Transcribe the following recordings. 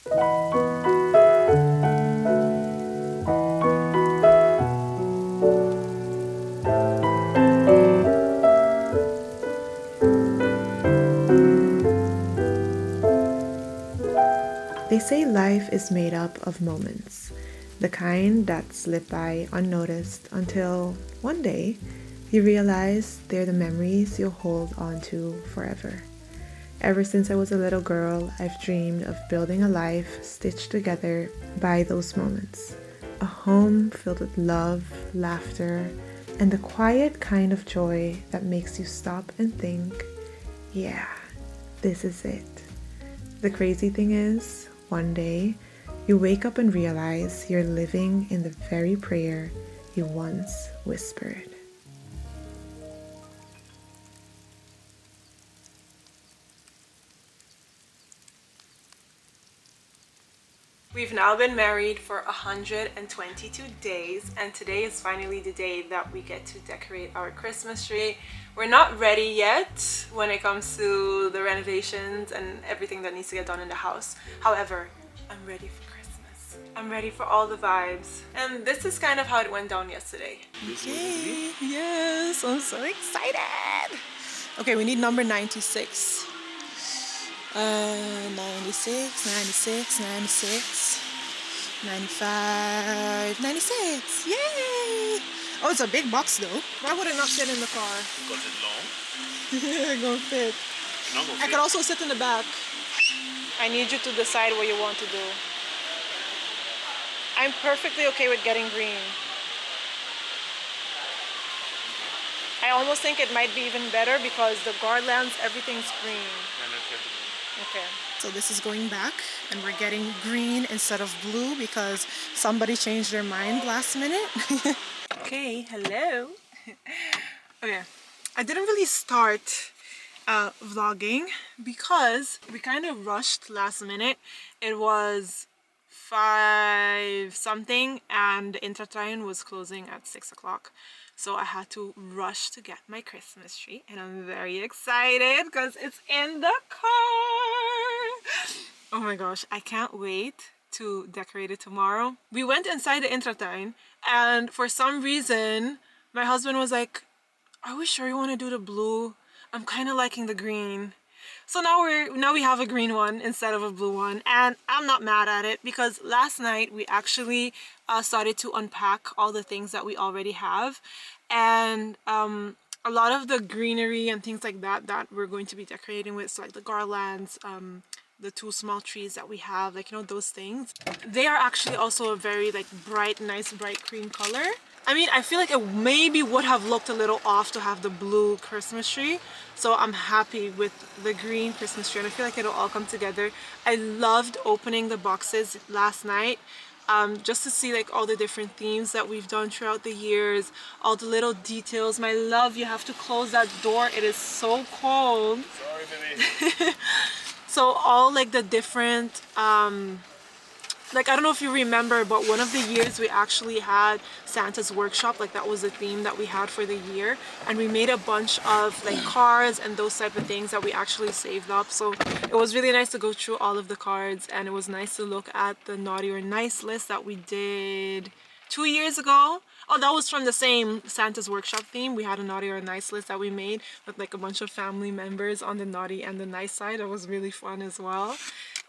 They say life is made up of moments, the kind that slip by unnoticed until one day you realize they're the memories you'll hold on to forever. Ever since I was a little girl, I've dreamed of building a life stitched together by those moments. A home filled with love, laughter, and the quiet kind of joy that makes you stop and think, yeah, this is it. The crazy thing is, one day, you wake up and realize you're living in the very prayer you once whispered. We've now been married for 122 days, and today is finally the day that we get to decorate our Christmas tree. We're not ready yet when it comes to the renovations and everything that needs to get done in the house. However, I'm ready for Christmas. I'm ready for all the vibes. And this is kind of how it went down yesterday. Okay, yes, I'm so excited. Okay, we need number 96. 96, 96, 96, 95, 96. Yay! Oh, it's a big box though. Why would it not fit in the car? Because it's long. It's gonna fit. I could also sit in the back. I need you to decide what you want to do. I'm perfectly okay with getting green. I almost think it might be even better because the garlands, everything's green. Okay, so this is going back and we're getting green instead of blue because somebody changed their mind last minute. Okay, hello. Okay, I didn't really start vlogging because we kind of rushed last minute. It was 5 something and the Intertrein was closing at 6 o'clock. So I had to rush to get my Christmas tree and I'm very excited because it's in the car. Oh my gosh, I can't wait to decorate it tomorrow. We went inside the Intertrein and for some reason my husband was like, are we sure you want to do the blue? I'm kind of liking the green. So now we have a green one instead of a blue one, and I'm not mad at it because last night we actually started to unpack all the things that we already have, and a lot of the greenery and things like that we're going to be decorating with, so like the garlands, the 2 small trees that we have, like, you know, those things. They are actually also a very like bright, nice bright cream color. I mean, I feel like it maybe would have looked a little off to have the blue Christmas tree. So I'm happy with the green Christmas tree and I feel like it'll all come together. I loved opening the boxes last night just to see like all the different themes that we've done throughout the years, all the little details. My love, you have to close that door. It is so cold. Sorry, baby. So all like the different like, I don't know if you remember, but one of the years we actually had Santa's workshop, like that was the theme that we had for the year, and we made a bunch of like cards and those type of things that we actually saved up. So it was really nice to go through all of the cards, and it was nice to look at the naughty or nice list that we did 2 years ago. Oh, that was from the same Santa's workshop theme. We had a naughty or nice list that we made with like a bunch of family members on the naughty and the nice side. It was really fun as well.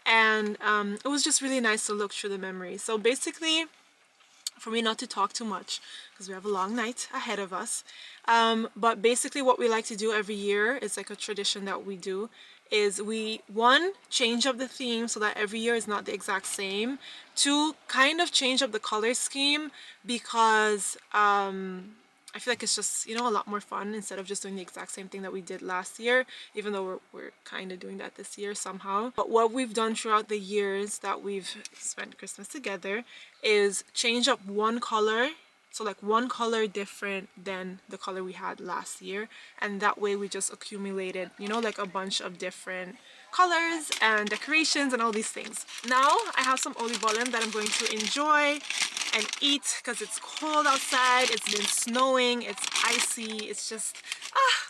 And it was just really nice to look through the memories. So basically, for me not to talk too much because we have a long night ahead of us, but basically what we like to do every year, it's like a tradition that we do, is we, 1, change up the theme so that every year is not the exact same. 2, kind of change up the color scheme because I feel like it's just, you know, a lot more fun instead of just doing the exact same thing that we did last year, even though we're kind of doing that this year somehow. But what we've done throughout the years that we've spent Christmas together is change up one color, so like one color different than the color we had last year, and that way we just accumulated, you know, like a bunch of different colors and decorations and all these things. Now I have some olivolem that I'm going to enjoy and eat because it's cold outside, it's been snowing, it's icy, it's just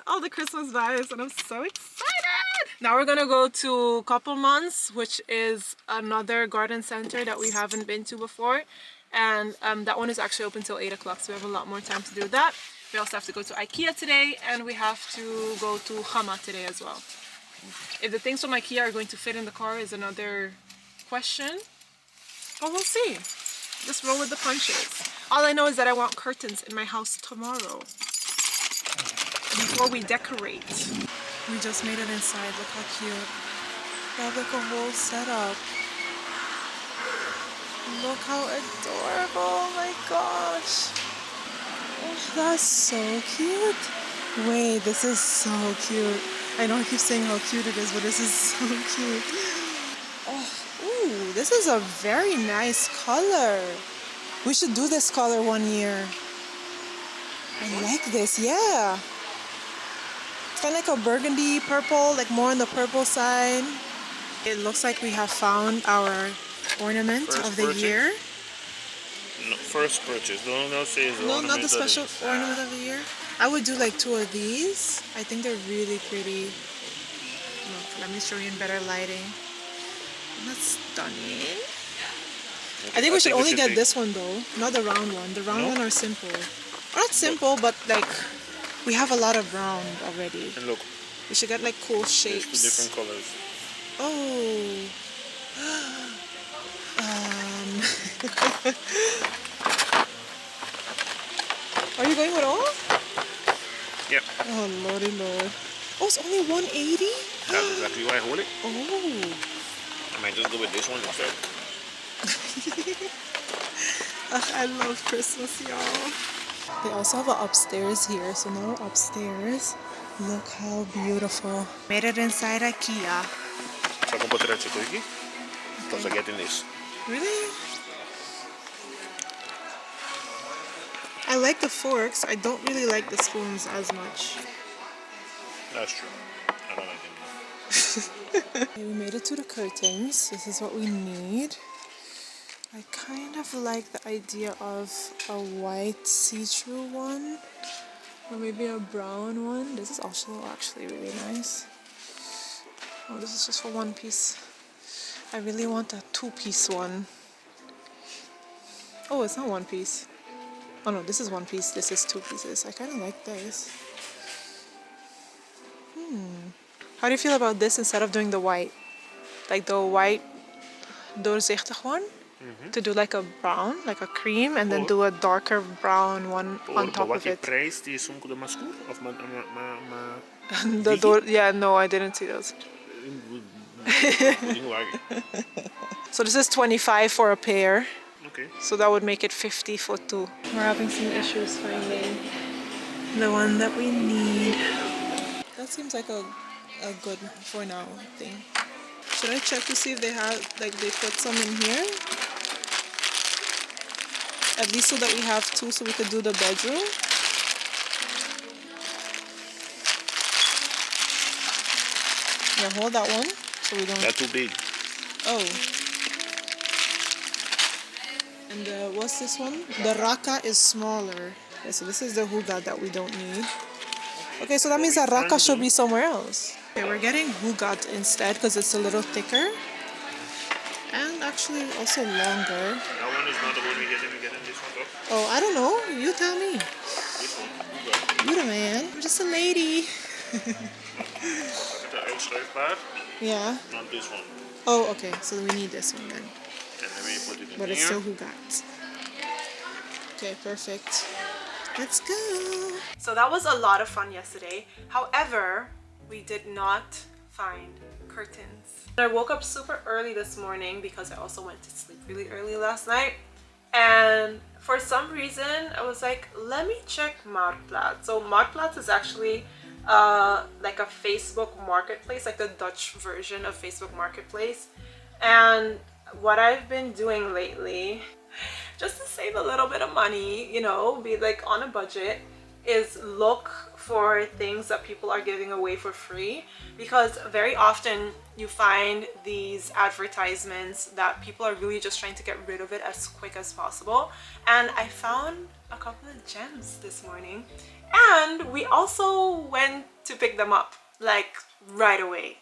all the Christmas vibes, and I'm so excited. Now we're gonna go to Koppelmans, which is another garden center that we haven't been to before. And that one is actually open till 8 o'clock, so we have a lot more time to do that. We also have to go to IKEA today, and we have to go to Gamma today as well. If the things from IKEA are going to fit in the car is another question, but we'll see. Just roll with the punches. All I know is that I want curtains in my house tomorrow before we decorate. We just made it inside. Look how cute. They have like a whole setup. Look how adorable. Oh my gosh. Oh, that's so cute. Wait, this is so cute. I know I keep saying how cute it is, but this is so cute. Oh, ooh, this is a very nice color. We should do this color one year. I like this, yeah. It's kind of like a burgundy purple, like more on the purple side. It looks like we have found our ornament of the year. No, first purchase. Don't say it's No, not the special ornament of the year. I would do like 2 of these. I think they're really pretty. Look, let me show you in better lighting. That's stunning. Okay, I think we should only get this one though, not the round one. The round one are simple. Not simple, but like we have a lot of round already. And look, we should get like cool shapes. there's 2 different colors. Oh. Are you going with all? Yep. Oh lordy lord. Oh, it's only 180? That's exactly why I hold it. Oh. I might just go with this one instead. I love Christmas, y'all. They also have an upstairs here, so now we're upstairs. Look how beautiful. Made it inside IKEA. So I can put it at your because I'm getting this. Really? I like the forks. I don't really like the spoons as much. That's true. I don't like them. Okay, we made it to the curtains. This is what we need. I kind of like the idea of a white see-through one. Or maybe a brown one. This is also actually really nice. Oh, this is just for 1 piece. I really want a 2-piece one. Oh, it's not 1 piece. Oh no, this is 1 piece. This is 2 pieces. I kind of like this. How do you feel about this instead of doing the white? Like the white doorzichtig one? To do like a brown, like a cream, and then do a darker brown one on top of it. Prijs die soms de mascour of Yeah, no, I didn't see those. So this is 25 for a pair. Okay. So that would make it 50 for 2. We're having some issues finding the one that we need. That seems like a good for now thing. Should I check to see if they have, like they put some in here? At least so that we have 2 so we could do the bedroom. Yeah, hold that one so we don't... They're too big. Oh. And what's this one? The raka is smaller. Okay, so this is the huga that we don't need. Okay, so that means that raka should be somewhere else. Okay, we're getting hugat instead because it's a little thicker. And actually also longer. That one is not the one we're getting this one though. Oh, I don't know. You tell me. This one, You the man. I'm just a lady. the uitschuifbaar. Yeah. Not this one. Oh, okay. So we need this one then. And then we put it in But here. it's still hugat. Okay, perfect. Let's go. So that was a lot of fun yesterday. However, we did not find curtains. I woke up super early this morning because I also went to sleep really early last night. And for some reason, I was like, let me check Marktplaats. So Marktplaats is actually like a Facebook marketplace, like the Dutch version of Facebook Marketplace. And what I've been doing lately, just to save a little bit of money, you know, be like on a budget, is look for things that people are giving away for free, because very often you find these advertisements that people are really just trying to get rid of it as quick as possible. And I found a couple of gems this morning, and we also went to pick them up like right away.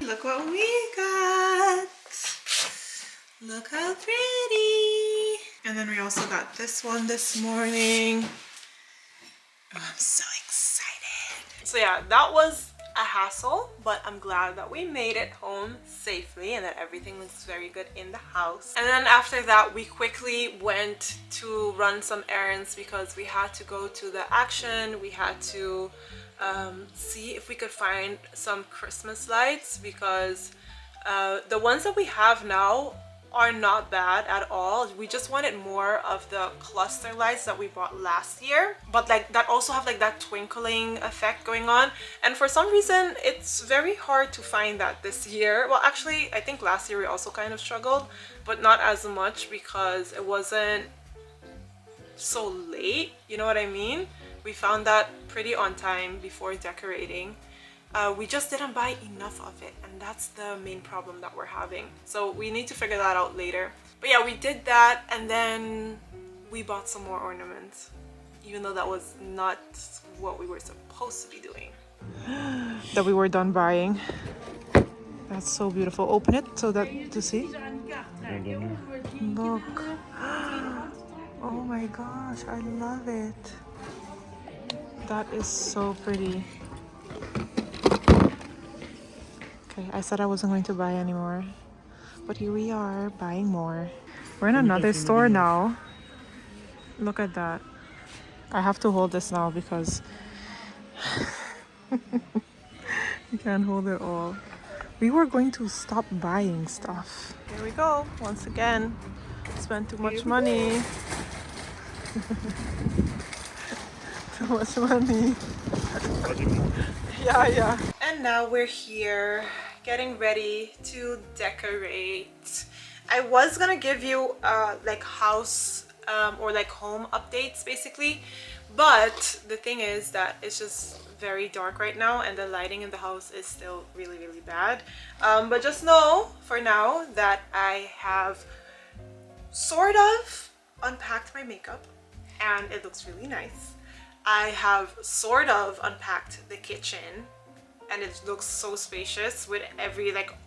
Look what we got. Look how pretty. And then we also got this one this morning. Oh, I'm so excited. So yeah, that was a hassle, but I'm glad that we made it home safely and that everything was very good in the house. And then after that, we quickly went to run some errands because we had to go to the Action. We had to see if we could find some Christmas lights because the ones that we have now are not bad at all. We just wanted more of the cluster lights that we bought last year, but like that also have like that twinkling effect going on, and for some reason it's very hard to find that this year. Well, actually I think last year we also kind of struggled, but not as much because it wasn't so late, you know what I mean? We found that pretty on time before decorating. We just didn't buy enough of it, and that's the main problem that we're having. So we need to figure that out later. But yeah, we did that, and then we bought some more ornaments, even though that was not what we were supposed to be doing. That we were done buying. That's so beautiful. Open it so that to see. Look. Oh my gosh, I love it. That is so pretty. Okay, I said I wasn't going to buy anymore, but here we are buying more. We're in another store now. Look at that. I have to hold this now because you can't hold it all. We were going to stop buying stuff. Here we go, once again. Spent too much money. Too much money. Yeah. And now we're here getting ready to decorate. I was gonna give you like house or like home updates basically, but the thing is that it's just very dark right now and the lighting in the house is still really bad. But just know for now that I have sort of unpacked my makeup and it looks really nice. I have sort of unpacked the kitchen and it looks so spacious with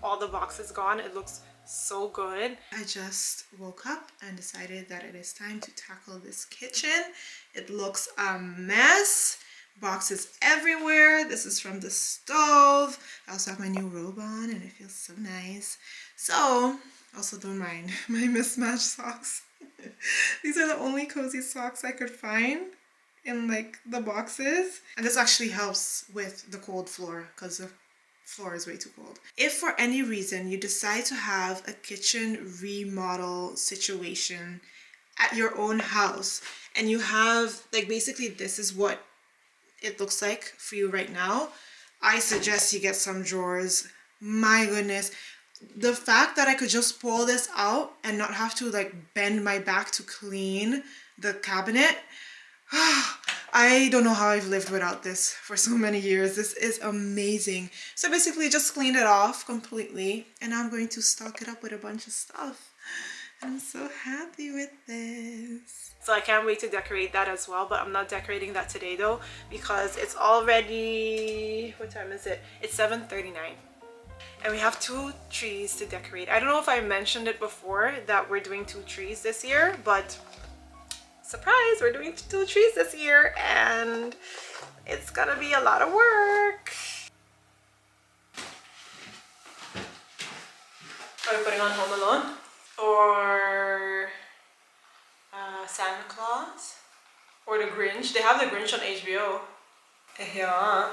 all the boxes gone. It looks so good. I just woke up and decided that it is time to tackle this kitchen. It looks a mess. Boxes everywhere. This is from the stove. I also have my new robe on and it feels so nice. So, also don't mind my mismatched socks. These are the only cozy socks I could find in like the boxes, and this actually helps with the cold floor because the floor is way too cold. If for any reason you decide to have a kitchen remodel situation at your own house and you have like basically this is what it looks like for you right now, I suggest you get some drawers. My goodness, the fact that I could just pull this out and not have to like bend my back to clean the cabinet, I don't know how I've lived without this for so many years. This is amazing. So basically just cleaned it off completely and now I'm going to stock it up with a bunch of stuff. I'm so happy with this. So I can't wait to decorate that as well, but I'm not decorating that today though because it's already, what time is it? It's 7:39 and we have 2 trees to decorate. I don't know if I mentioned it before that we're doing 2 trees this year, but surprise, we're doing 2 trees this year and it's gonna be a lot of work. Are we putting on Home Alone or Santa Claus or the Grinch? They have the Grinch on HBO. Yeah.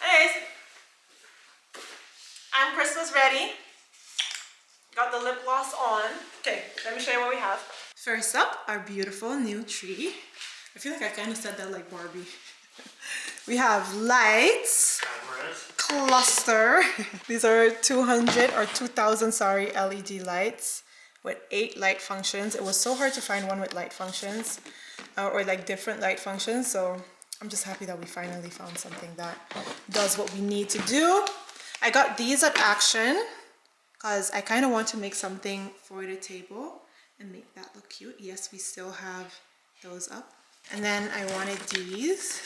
Anyways, I'm Christmas ready. Got the lip gloss on. Okay, let me show you what we have. First up, our beautiful new tree. I feel like I kind of said that like Barbie. We have lights, cluster. These are 200 or 2000, sorry, LED lights with 8 light functions. It was so hard to find one with light functions or like different light functions. So I'm just happy that we finally found something that does what we need to do. I got these at Action because I kind of want to make something for the table and make that look cute. Yes, we still have those up. And then I wanted these.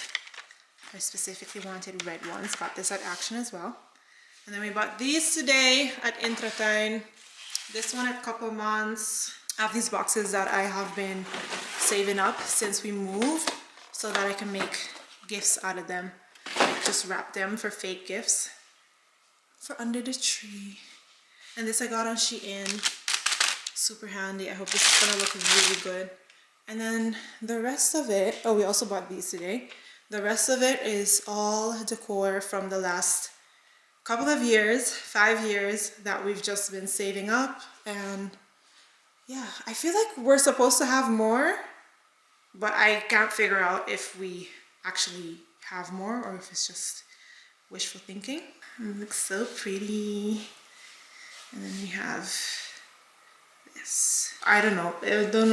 I specifically wanted red ones. Got this at Action as well. And then we bought these today at Intratuin. This one at Couple Months. I have these boxes that I have been saving up since we moved so that I can make gifts out of them. Like just wrap them for fake gifts for under the tree. And this I got on Shein. Super handy. I hope this is gonna look really good. And then the rest of it, oh, we also bought these today. The rest of it is all decor from the last couple of years, 5 years, that we've just been saving up. And yeah, I feel like we're supposed to have more, but I can't figure out if we actually have more or if it's just wishful thinking. It looks so pretty. And then we have this. I don't know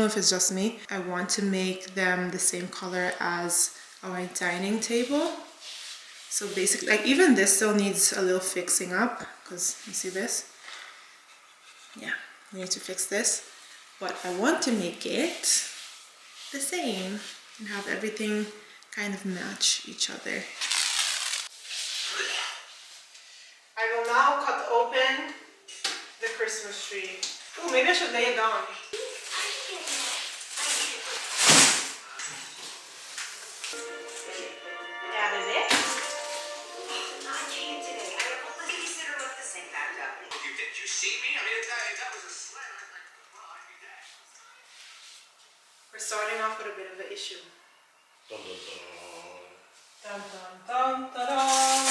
if it's just me. I want to make them the same color as our dining table. So basically, like even this still needs a little fixing up because you see this? Yeah, we need to fix this. But I want to make it the same and have everything kind of match each other. I will now cut open the Christmas tree. Oh, maybe I should lay it down. Yeah, that's it. I can't today. I have a babysitter left the sink backed up. Did you see me? I mean, that was a sled. Well, I mean that. We're starting off with a bit of an issue. Dun, dun, dun. Dun, dun, dun, dun, dun.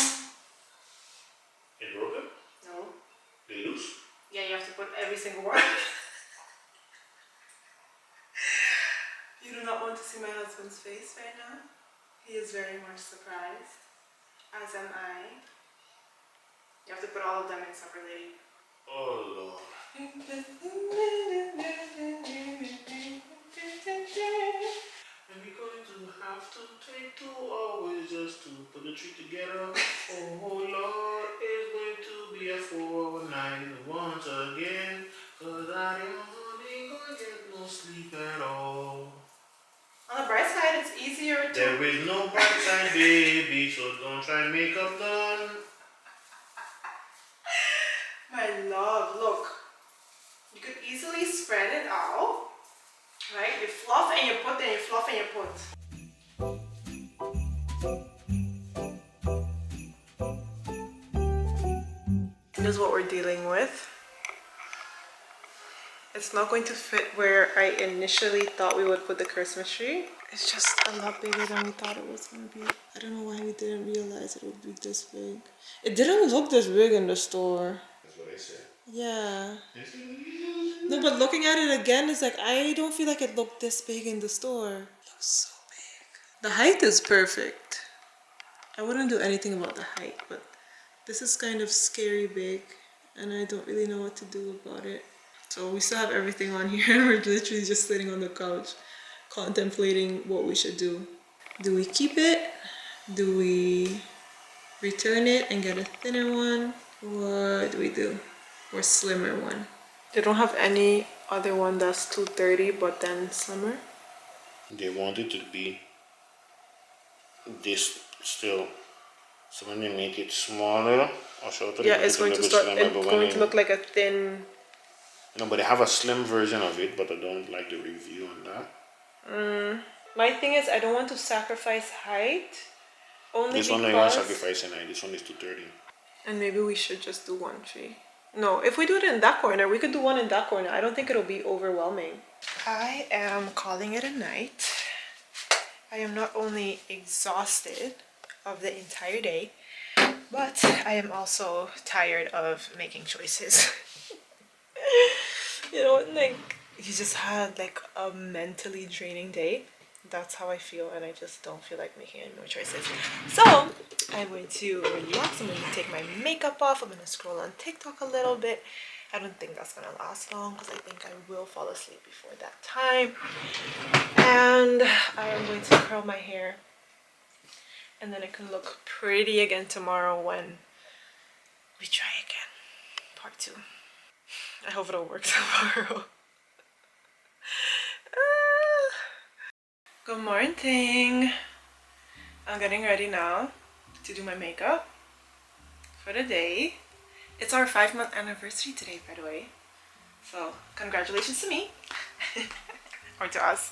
It broken? No. They loose? Yeah, you have to put every single one. You do not want to see my husband's face right now. He is very much surprised, as am I. You have to put all of them in separately. Oh Lord. And we're going to have to take 2 hours just to put the tree together. Oh Lord, it's going to be a 4-hour night once again. Cause I ain't gonna get no sleep at all. On the bright side, it's easier to... There is no bright side, baby, so don't try and make up none. My love, look. You could easily spread it out. Right? You fluff and you put, then you fluff and you put. This is what we're dealing with. It's not going to fit where I initially thought we would put the Christmas tree. It's just a lot bigger than we thought it was going to be. I don't know why we didn't realize it would be this big. It didn't look this big in the store. That's what I said. Yeah. No, but looking at it again, it's like, I don't feel like it looked this big in the store. It looks so big. The height is perfect. I wouldn't do anything about the height, but this is kind of scary big, and I don't really know what to do about it. So we still have everything on here, and we're literally just sitting on the couch, contemplating what we should do. Do we keep it? Do we return it and get a thinner one? What do we do? Or slimmer one? They don't have any other one that's 230 but then slimmer. They want it to be this still. So when they make it smaller or shorter, Yeah, it's going to start. It's going to look like a thin. No, but they have a slim version of it, but I don't like the review on that. My thing is, I don't want to sacrifice height. Only This one I want to sacrifice height. This one is 230. And maybe we should just do one tree. No, if we do it in that corner, we could do one in that corner. I don't think it'll be overwhelming. I am calling it a night. I am not only exhausted of the entire day, but I am also tired of making choices. You know, like, you just had like a mentally draining day. That's how I feel, and I just don't feel like making any more choices. So I'm going to relax. I'm going to take my makeup off. I'm going to scroll on TikTok a little bit. I don't think that's going to last long because I think I will fall asleep before that time. And I am going to curl my hair, and then it can look pretty again tomorrow when we try again. Part 2. I hope it'll work tomorrow. Good morning. I'm getting ready now to do my makeup for the day. It's our 5-month anniversary today, by the way. So congratulations to me. Or to us.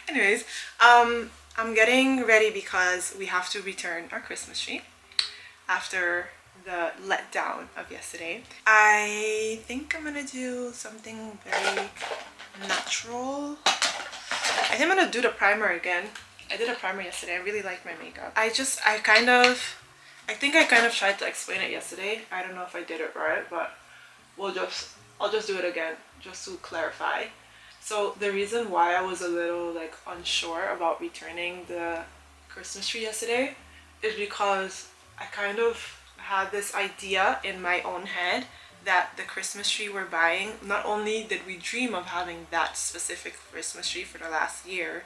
Anyways, I'm getting ready because we have to return our Christmas tree after the letdown of yesterday. I think I'm gonna do something very natural. I think I'm gonna do the primer again. I did a primer yesterday. I really liked my makeup. I think I kind of tried to explain it yesterday. I don't know if I did it right, but I'll just do it again just to clarify. So the reason why I was a little like unsure about returning the Christmas tree yesterday is because I kind of had this idea in my own head that the Christmas tree we're buying, not only did we dream of having that specific Christmas tree for the last year,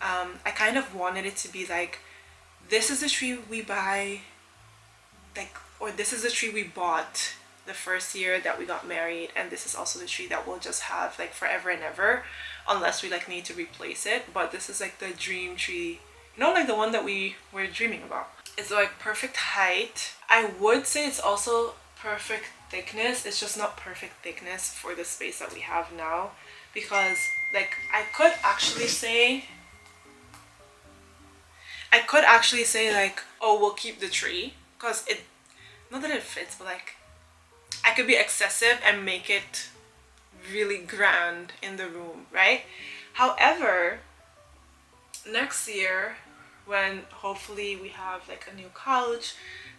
I kind of wanted it to be like, this is the tree we buy, like, or this is the tree we bought the first year that we got married, and this is also the tree that we'll just have like forever and ever, unless we like need to replace it. But this is like the dream tree, you know, like the one that we were dreaming about. It's like perfect height. I would say it's also perfect thickness. It's just not perfect thickness for the space that we have now, because like I could actually say like, oh, we'll keep the tree because it, not that it fits, but like I could be excessive and make it really grand in the room, right? However, next year, when hopefully we have like a new couch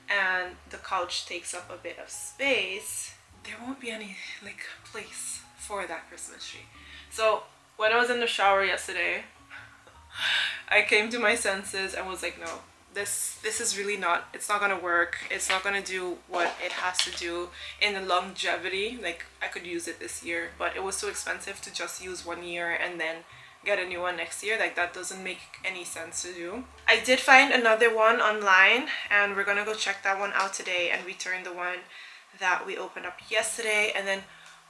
and the couch takes up a bit of space, there won't be any like place for that Christmas tree. So when I was in the shower yesterday, I came to my senses and was like, no, this is really not, it's not gonna work. It's not gonna do what it has to do in the longevity. Like I could use it this year, but it was too expensive to just use 1 year and then get a new one next year. Like that doesn't make any sense to do. I did find another one online and we're gonna go check that one out today and return the one that we opened up yesterday, and then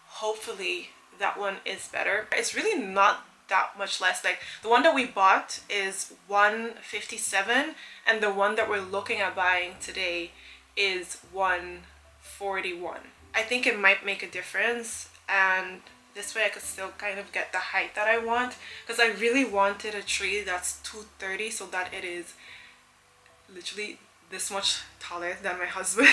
hopefully that one is better. It's really not that much less. Like the one that we bought is $157 and the one that we're looking at buying today is $141. I think it might make a difference, and this way I could still kind of get the height that I want, because I really wanted a tree that's 230 so that it is literally this much taller than my husband.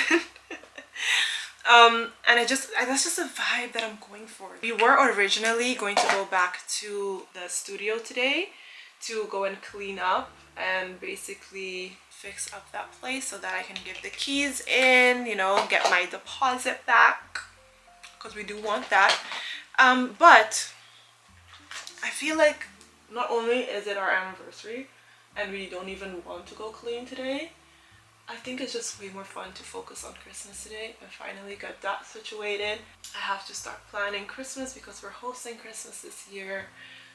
And that's just a vibe that I'm going for. We were originally going to go back to the studio today to go and clean up and basically fix up that place so that I can give the keys in, you know, get my deposit back, because we do want that. But I feel like not only is it our anniversary and we don't even want to go clean today, I think it's just way more fun to focus on Christmas today and finally get that situated. I have to start planning Christmas because we're hosting Christmas this year.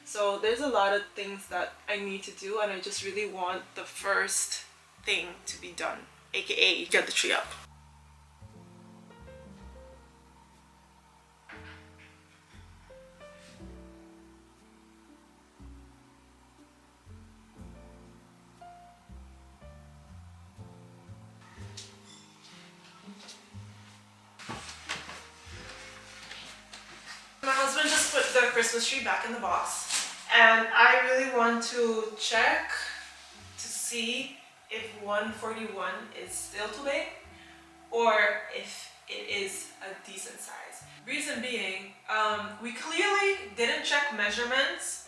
So there's a lot of things that I need to do, and I just really want the first thing to be done, aka get the tree up. My husband just put the Christmas tree back in the box, and I really want to check to see if 141 is still too big or if it is a decent size. Reason being, we clearly didn't check measurements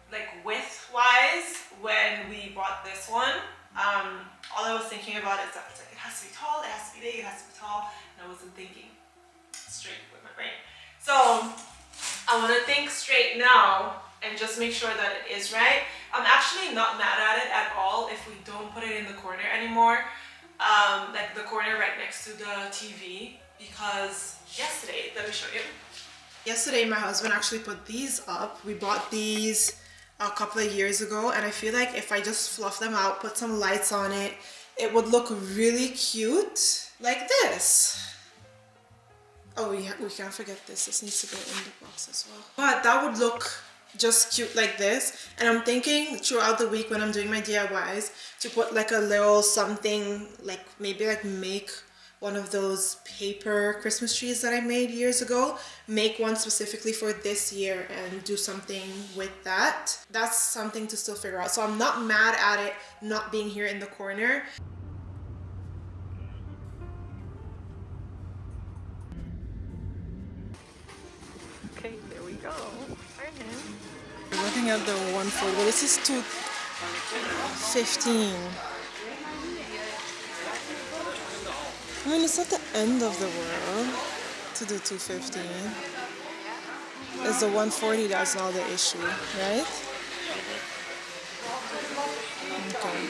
like width wise when we bought this one. All I was thinking about is that it's like, it has to be tall, it has to be big, it has to be tall, and I wasn't thinking straight with my brain. So I want to think straight now and just make sure that it is right. I'm actually not mad at it at all if we don't put it in the corner anymore, like the corner right next to the TV, because yesterday, let me show you. Yesterday my husband actually put these up. We bought these a couple of years ago, and I feel like if I just fluff them out, put some lights on it, it would look really cute like this. Oh yeah, we can't forget this. This needs to go in the box as well. But that would look just cute like this. And I'm thinking throughout the week when I'm doing my DIYs to put like a little something, like maybe like make one of those paper Christmas trees that I made years ago, make one specifically for this year and do something with that. That's something to still figure out. So I'm not mad at it not being here in the corner. Okay, there we go. We're looking at the 140. Well, this is 215. I mean, it's not the end of the world to do 215. It's the 140 that's not the issue, right? Okay.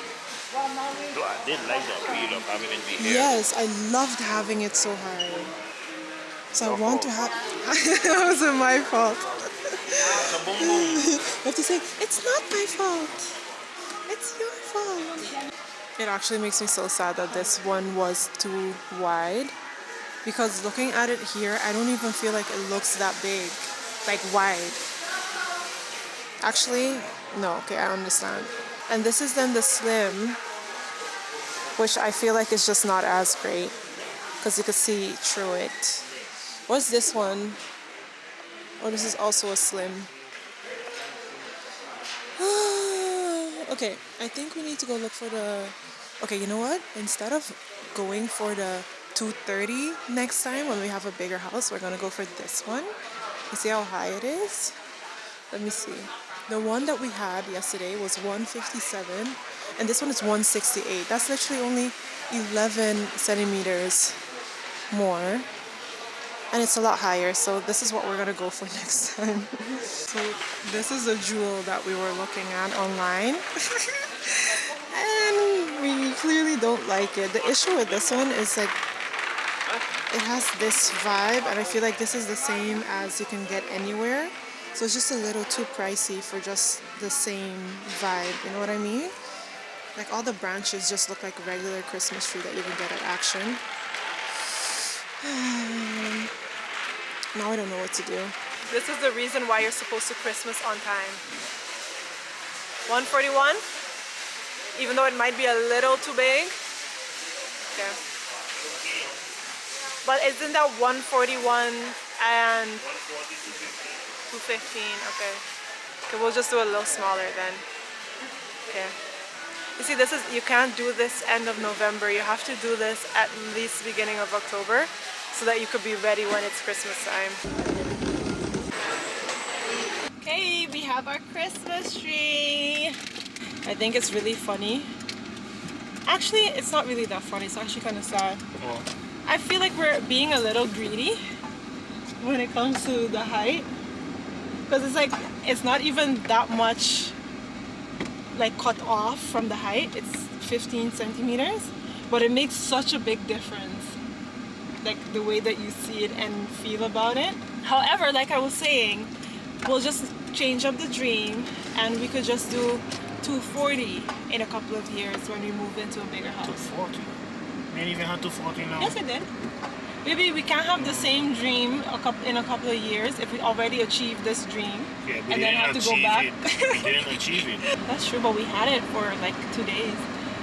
No, I did like that feel of having it be here. Yes, I loved having it so high. So I want to have... It wasn't my fault. It's a boom boom. You have to say, it's not my fault. It's your fault. It actually makes me so sad that this one was too wide. Because looking at it here, I don't even feel like it looks that big. Like wide. Actually, no, okay, I understand. And this is then the slim, which I feel like is just not as great. Because you can see through it. What's this one? Oh, this is also a slim. Okay, I think we need to go look for the... Okay, you know what? Instead of going for the 230 next time when we have a bigger house, we're gonna go for this one. You see how high it is? Let me see. The one that we had yesterday was 157, and this one is 168. That's literally only 11 centimeters more. And it's a lot higher, so this is what we're gonna go for next time. So this is a jewel that we were looking at online. And we clearly don't like it. The issue with this one is like, it has this vibe, and I feel like this is the same as you can get anywhere. So it's just a little too pricey for just the same vibe, you know what I mean? Like all the branches just look like a regular Christmas tree that you can get at Action. Now I don't know what to do. This is the reason why you're supposed to Christmas on time. 141, even though it might be a little too big. Okay. But isn't that 141 and 215? Okay. Okay, we'll just do a little smaller then. Okay. You see, this is, you can't do this end of November. You have to do this at least beginning of October, so that you could be ready when it's Christmas time. Okay, we have our Christmas tree. I think it's really funny. Actually, it's not really that funny. It's actually kind of sad. Oh. I feel like we're being a little greedy when it comes to the height. Because it's like, it's not even that much like cut off from the height. It's 15 centimeters. But it makes such a big difference. Like the way that you see it and feel about it. However, like I was saying, we'll just change up the dream and we could just do 240 in a couple of years when we move into a bigger house. 240? You didn't even have 240 now? Yes, I did. Maybe we can't have the same dream in a couple of years if we already achieved this dream. Yeah, but and then have to go back. We didn't achieve it. That's true, but we had it for like 2 days.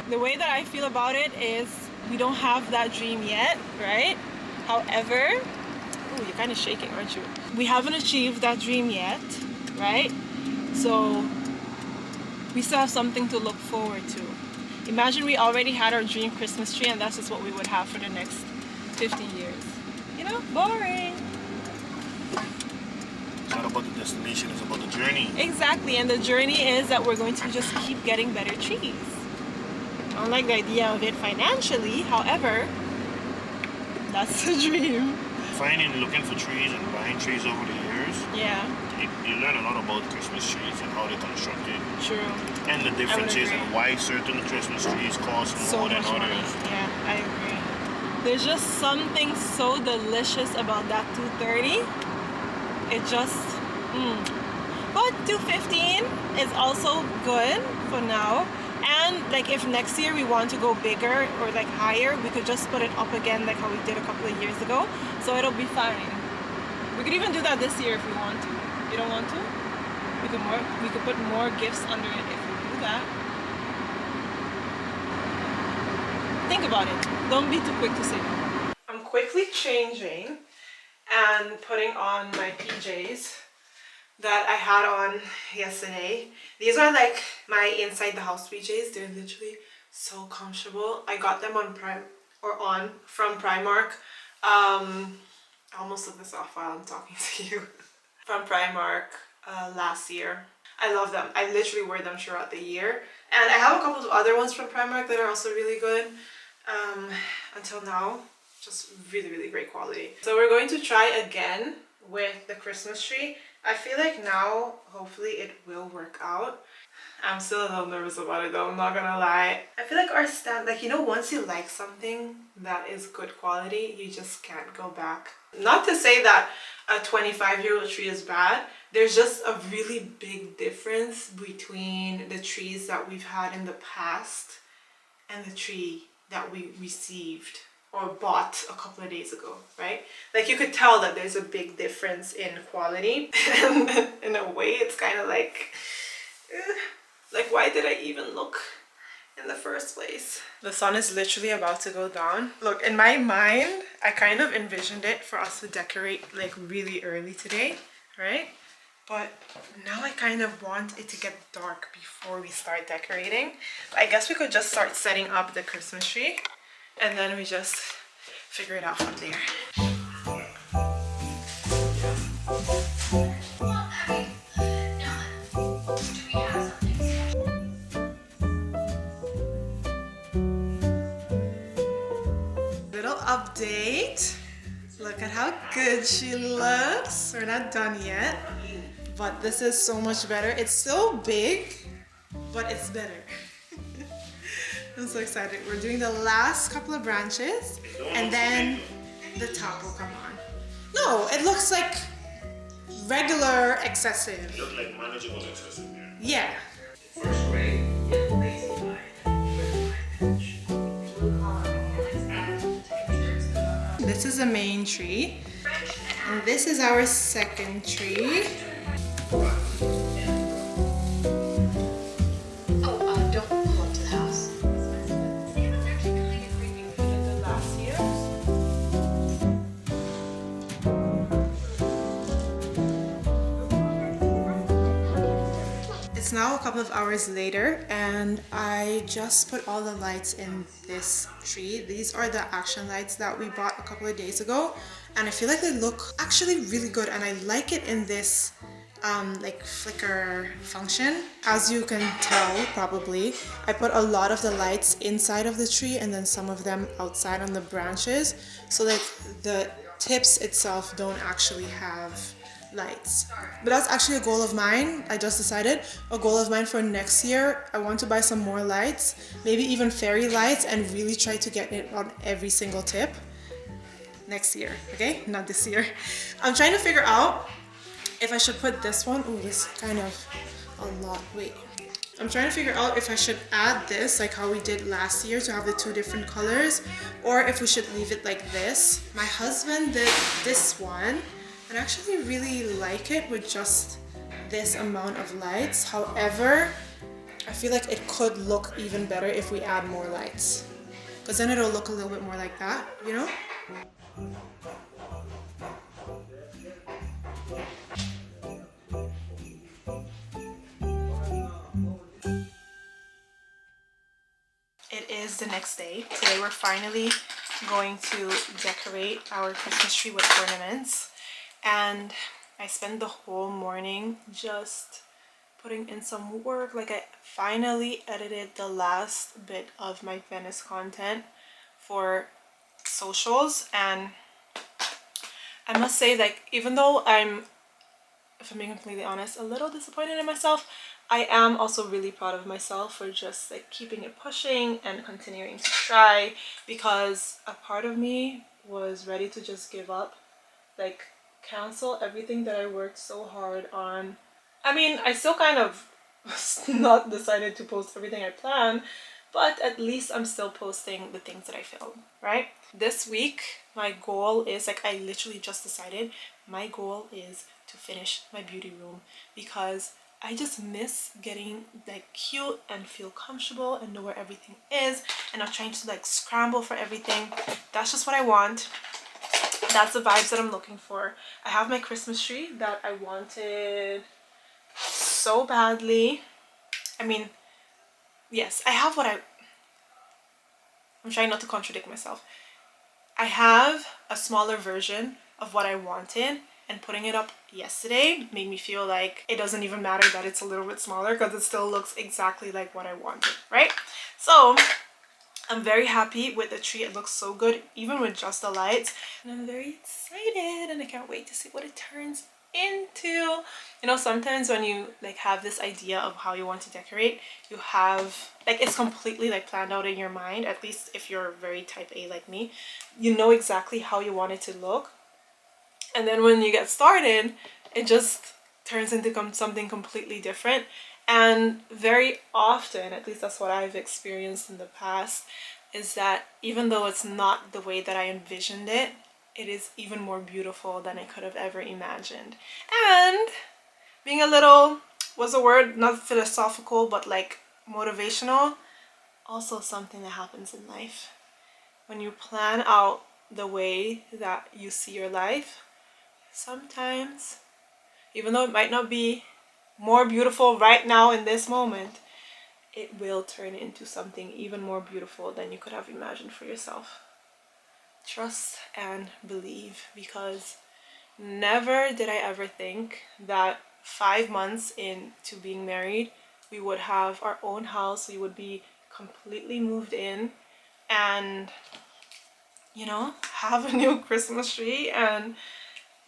The way that I feel about it is we don't have that dream yet, right? However, oh, you're kind of shaking, aren't you? We haven't achieved that dream yet, right? So we still have something to look forward to. Imagine we already had our dream Christmas tree and that's just what we would have for the next 50 years. You know, boring. It's not about the destination, it's about the journey. Exactly, and the journey is that we're going to just keep getting better trees. I don't like the idea of it financially, however, that's the dream. Looking for trees and buying trees over the years, Yeah, you learn a lot about Christmas trees and how they're constructed. true. And the differences agree. and why certain Christmas trees cost So more than much money. others. Yeah, I agree. There's just something so delicious about that 230. It just, But 215 is also good for now. And like if next year we want to go bigger or like higher, we could just put it up again like how we did a couple of years ago. So it'll be fine. We could even do that this year if we want to. You don't want to? We could put more gifts under it if we do that. Think about it. Don't be too quick to say no. quickly changing and putting on my PJs that I had on yesterday. These are like my inside the house PJs. They're literally so comfortable. I got them on from Primark. I almost took this off while I'm talking to you. From Primark last year. I love them. I literally wear them throughout the year. And I have a couple of other ones from Primark that are also really good. Until now, just really, really great quality. So we're going to try again with the Christmas tree. I feel like now, hopefully it will work out. I'm still a little nervous about it though, I'm not gonna lie. I feel like our stand, like, you know, once you like something that is good quality, you just can't go back. Not to say that a 25-year-old tree is bad. There's just a really big difference between the trees that we've had in the past and the tree that we received or bought a couple of days ago, right? Like you could tell that there's a big difference in quality. And in a way, it's kind of like why did I even look in the first place? The sun is literally about to go down. Look, in my mind, I kind of envisioned it for us to decorate like really early today, right? But now I kind of want it to get dark before we start decorating. I guess we could just start setting up the Christmas tree and then we just figure it out from there. Little update. Look at how good she looks. We're not done yet, but this is so much better. It's still big, but it's better. I'm so excited. We're doing the last couple of branches and then the top will come on. No, it looks like regular excessive. It looks like manageable excessive, yeah. First grade, get lazy by This is the main tree. And this is our second tree. Don't pull up to the house. It's now a couple of hours later and I just put all the lights in this tree. These are the action lights that we bought a couple of days ago and I feel like they look actually really good and I like it in this like flicker function. As you can tell probably, I put a lot of the lights inside of the tree and then some of them outside on the branches, so like the tips itself don't actually have lights. But that's actually a goal of mine. I just decided a goal of mine for next year. I want to buy some more lights, maybe even fairy lights, and really try to get it on every single tip next year. Okay, not this year. I'm trying to figure out if I should put this one. Oh, this is kind of a lot. Wait, I'm trying to figure out if I should add this like how we did last year to have the two different colors, or if we should leave it like this. My husband did this one and I actually really like it with just this amount of lights. However, I feel like it could look even better if we add more lights, because then it'll look a little bit more like that, you know? It is the next day. Today we're finally going to decorate our Christmas tree with ornaments. And I spent the whole morning just putting in some work. Like I finally edited the last bit of my Venice content for socials. And I must say, like, even though I'm, if I'm being completely honest, a little disappointed in myself, I am also really proud of myself for just like keeping it pushing and continuing to try, because a part of me was ready to just give up, like cancel everything that I worked so hard on. I mean, I still kind of not decided to post everything I planned, but at least I'm still posting the things that I filmed, right? This week, my goal is, like, I literally just decided my goal is to finish my beauty room, because I just miss getting like cute and feel comfortable and know where everything is and not trying to like scramble for everything. That's just what I want. That's the vibes that I'm looking for. I have my Christmas tree that I wanted so badly. I mean, yes, I have I'm trying not to contradict myself. I have a smaller version of what I wanted, and putting it up yesterday made me feel like it doesn't even matter that it's a little bit smaller because it still looks exactly like what I wanted, right? So I'm very happy with the tree. It looks so good even with just the lights, and I'm very excited and I can't wait to see what it turns into. You know, sometimes when you like have this idea of how you want to decorate, you have like it's completely like planned out in your mind. At least if you're very type A like me, you know exactly how you want it to look, and then when you get started it just turns into something completely different. And very often, at least that's what I've experienced in the past, is that even though it's not the way that I envisioned it, it is even more beautiful than I could have ever imagined. And being a little, what's the word, not philosophical but like motivational, also something that happens in life. When you plan out the way that you see your life, sometimes, even though it might not be more beautiful right now in this moment, it will turn into something even more beautiful than you could have imagined for yourself. Trust and believe, because never did I ever think that 5 months into being married, we would have our own house, we would be completely moved in, and, you know, have a new Christmas tree and,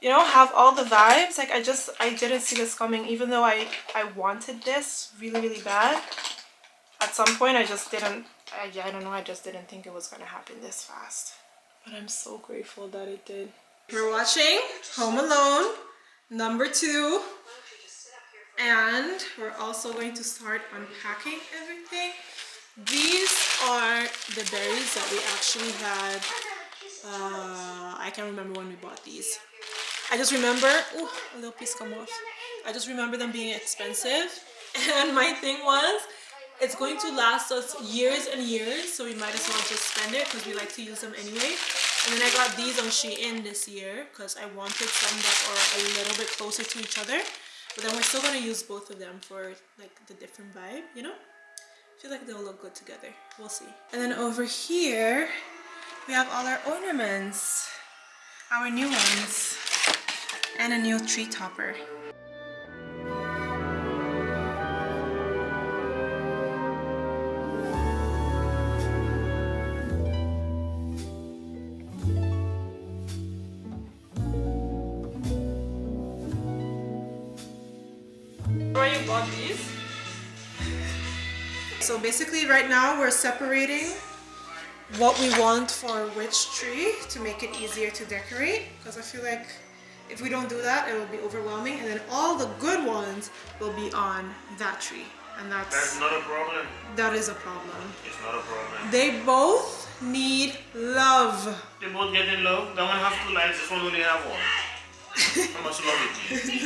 you know, have all the vibes. Like I didn't see this coming, even though I wanted this really, really bad. At some point I just didn't, I don't know, I just didn't think it was gonna happen this fast. But I'm so grateful that it did. We're watching Home Alone #2, and we're also going to start unpacking everything. These are the berries that we actually had. I can't remember when we bought these. I just remember, oh, a little piece come off. I just remember them being expensive, and my thing was, it's going to last us years and years, so we might as well just spend it because we like to use them anyway. And then I got these on Shein this year because I wanted some that are a little bit closer to each other, but then we're still going to use both of them for like the different vibe, you know? I feel like they'll look good together. We'll see. And then over here we have all our ornaments, our new ones, and a new tree topper. Where you bought these? So basically right now we're separating what we want for which tree to make it easier to decorate, because I feel like if we don't do that it will be overwhelming, and then all the good ones will be on that tree, and that's not a problem. That is a problem. It's not a problem. They both need love. They both get in love. That one have 2 lights, this one only have 1. How much love it needs?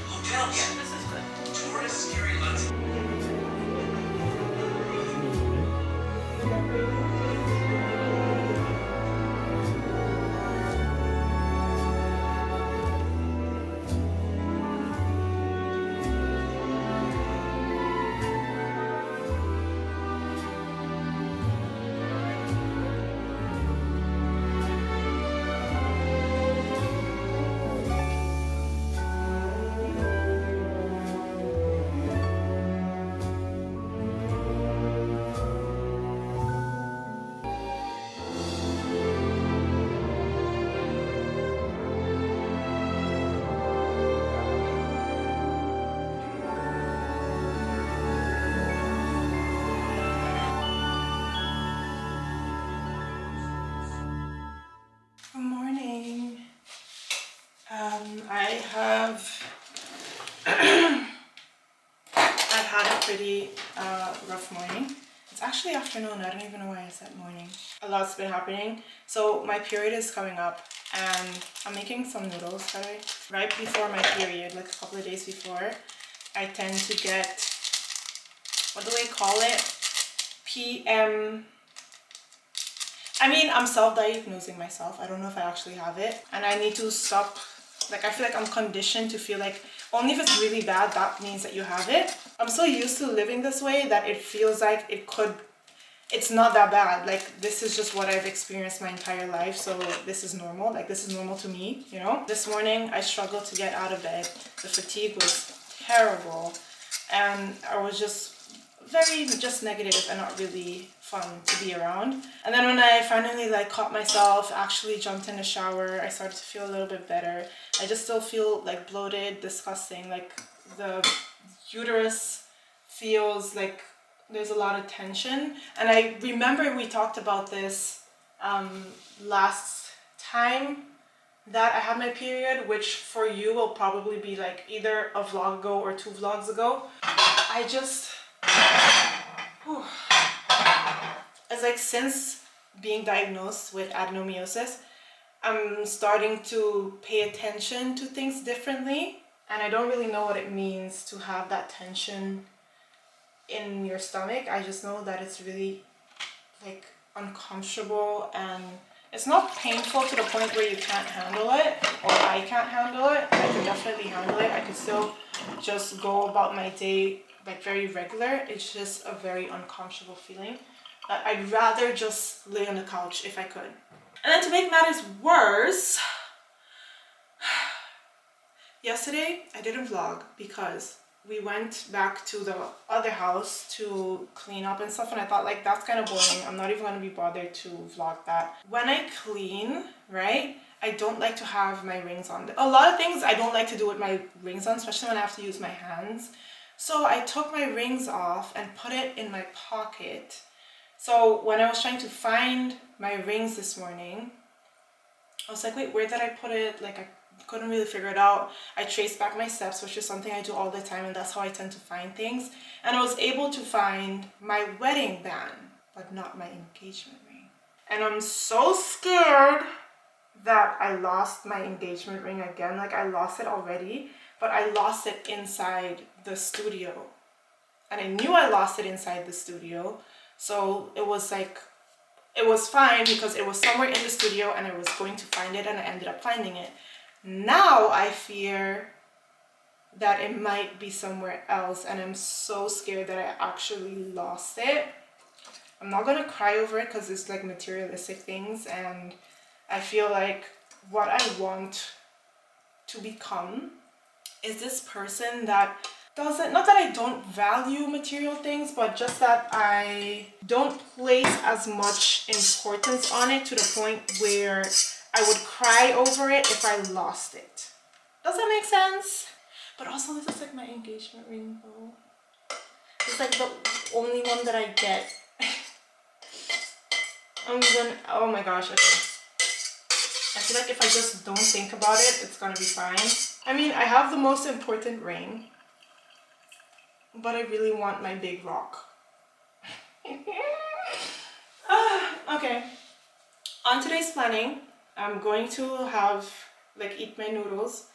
Hotel, yeah, this is good. Tourist scary lunch. Good morning. I have I've had a pretty rough morning. It's actually afternoon. I don't even know why I said morning. A lot's been happening. So my period is coming up, and I'm making some noodles by the way. Right before my period, like a couple of days before, I tend to get, what do they call it? I mean, I'm self-diagnosing myself. I don't know if I actually have it. And I need to stop. Like, I feel like I'm conditioned to feel like only if it's really bad, that means that you have it. I'm so used to living this way that it feels like it's not that bad. Like, this is just what I've experienced my entire life. So this is normal. Like, this is normal to me, you know? This morning, I struggled to get out of bed. The fatigue was terrible. And I was just very just negative and not really fun to be around. And then when I finally like caught myself, actually jumped in the shower, I started to feel a little bit better. I just still feel like bloated, disgusting. Like the uterus feels like there's a lot of tension. And I remember we talked about this last time that I had my period, which for you will probably be like either a vlog ago or 2 vlogs ago. I just, whew. It's like since being diagnosed with adenomyosis, I'm starting to pay attention to things differently. And I don't really know what it means to have that tension in your stomach. I just know that it's really like uncomfortable, and it's not painful to the point where you can't handle it, or I can't handle it. I can definitely handle it. I can still just go about my day like very regular. It's just a very uncomfortable feeling. I'd rather just lay on the couch if I could. And then to make matters worse, yesterday I didn't vlog because we went back to the other house to clean up and stuff, and I thought like that's kind of boring. I'm not even going to be bothered to vlog that. When I clean, right, I don't like to have my rings on. A lot of things I don't like to do with my rings on, especially when I have to use my hands. So I took my rings off and put it in my pocket. So when I was trying to find my rings this morning, I was like, wait, where did I put it? Like, I couldn't really figure it out. I traced back my steps, which is something I do all the time, and that's how I tend to find things. And I was able to find my wedding band, but not my engagement ring. And I'm so scared that I lost my engagement ring again. Like, I lost it already, but I lost it inside the studio. And I knew I lost it inside the studio. So it was like, it was fine because it was somewhere in the studio and I was going to find it, and I ended up finding it. Now I fear that it might be somewhere else, and I'm so scared that I actually lost it. I'm not gonna cry over it because it's like materialistic things, and I feel like what I want to become is this person that doesn't, not that I don't value material things, but just that I don't place as much importance on it to the point where I would cry over it if I lost it. Does that make sense? But also, this is like my engagement ring though. It's like the only one that I get. Oh my gosh, okay. I feel like if I just don't think about it, it's gonna be fine. I mean, I have the most important ring, but I really want my big rock. Okay, on today's planning, I'm going to have, like, eat my noodles,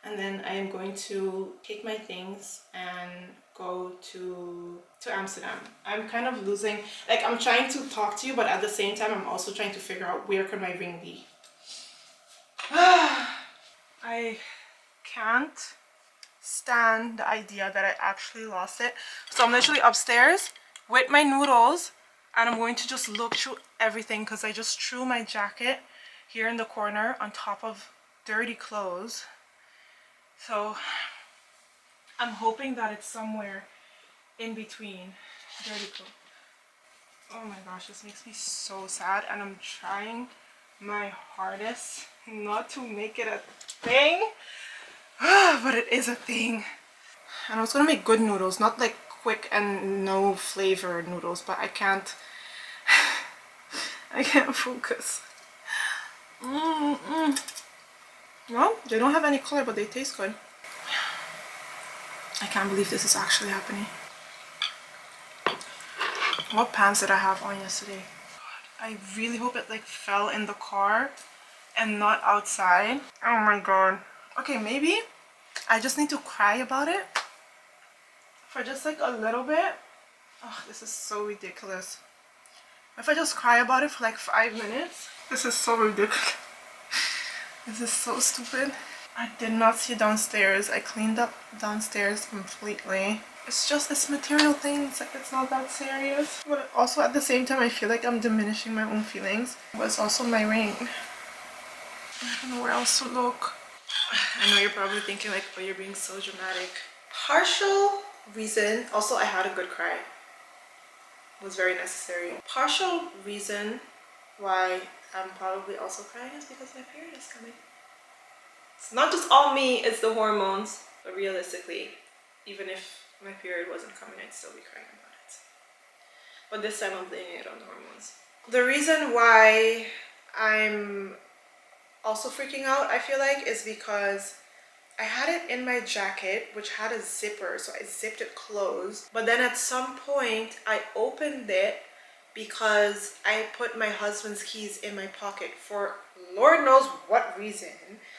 and then I am going to take my things and go to Amsterdam. I'm kind of losing, like, I'm trying to talk to you, but at the same time, I'm also trying to figure out where could my ring be. I can't stand the idea that I actually lost it. So I'm literally upstairs with my noodles, and I'm going to just look through everything because I just threw my jacket here in the corner on top of dirty clothes. So I'm hoping that it's somewhere in between dirty clothes. Oh my gosh, this makes me so sad, and I'm trying my hardest not to make it a thing. But it is a thing. And I was gonna make good noodles, not like quick and no flavor noodles, but I can't I can't focus. Well, they don't have any color, but they taste good. I can't believe this is actually happening. What pants did I have on yesterday? I really hope it like fell in the car and not outside. Oh my god. Okay, maybe I just need to cry about it for just like a little bit. Oh, this is so ridiculous. If I just cry about it for like 5 minutes? This is so ridiculous. This is so stupid. I did not see downstairs. I cleaned up downstairs completely. It's just this material thing. It's like it's not that serious. But also at the same time, I feel like I'm diminishing my own feelings. But it's also my ring. I don't know where else to look. I know you're probably thinking like, oh, you're being so dramatic. Partial reason, also I had a good cry. It was very necessary. Partial reason why I'm probably also crying is because my period is coming. It's not just all me, it's the hormones. But realistically, even if my period wasn't coming, I'd still be crying about it. But this time I'm blaming it on the hormones. The reason why I'm also freaking out, I feel like, is because I had it in my jacket, which had a zipper, so I zipped it closed. But then at some point, I opened it because I put my husband's keys in my pocket for Lord knows what reason.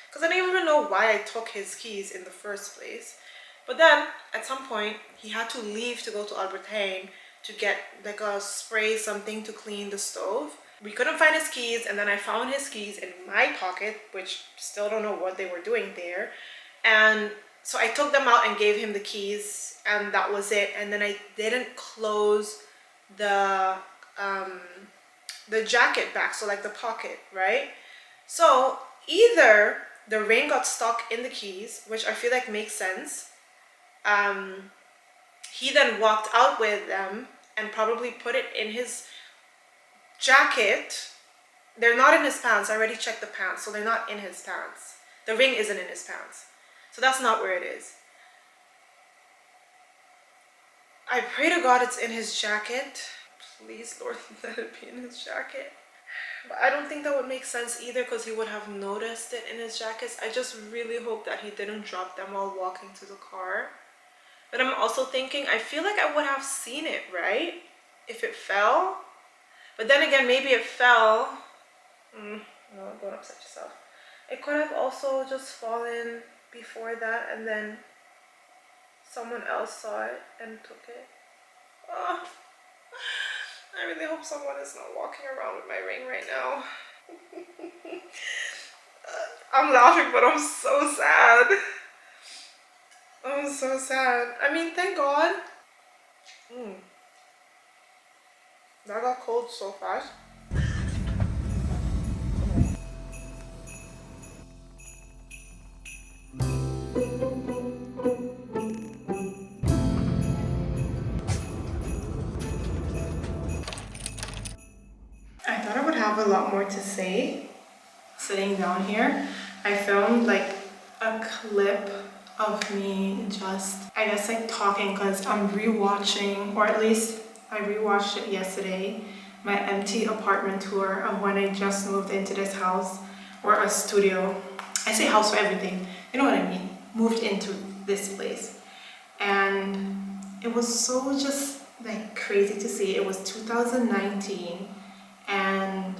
Because I didn't even know why I took his keys in the first place. But then, at some point, he had to leave to go to Albert Heijn to get like a spray, something to clean the stove. We couldn't find his keys, and then I found his keys in my pocket, which still don't know what they were doing there. And so I took them out and gave him the keys, and that was it. And then I didn't close the jacket back, so like the pocket, right? So either the ring got stuck in the keys, which I feel like makes sense. He then walked out with them and probably put it in his jacket. They're not in his pants. I already checked the pants, so they're not in his pants. The ring isn't in his pants. So that's not where it is. I pray to God it's in his jacket. Please, Lord, let it be in his jacket. But I don't think that would make sense either, because he would have noticed it in his jackets. I just really hope that he didn't drop them while walking to the car. But I'm also thinking, I feel like I would have seen it, right? If it fell. But then again, maybe it fell. No, don't upset yourself. It could have also just fallen before that, and then someone else saw it and took it. Oh, I really hope someone is not walking around with my ring right now. I'm laughing, but I'm so sad. I'm so sad. I mean, thank God. That got cold so fast. I thought I would have a lot more to say sitting down here. I filmed like a clip of me just, I guess, like talking, because I'm rewatching, or at least I rewatched it yesterday, my empty apartment tour of when I just moved into this house, or a studio. I say house for everything, you know what I mean, moved into this place. And it was so just like crazy to see. It was 2019, and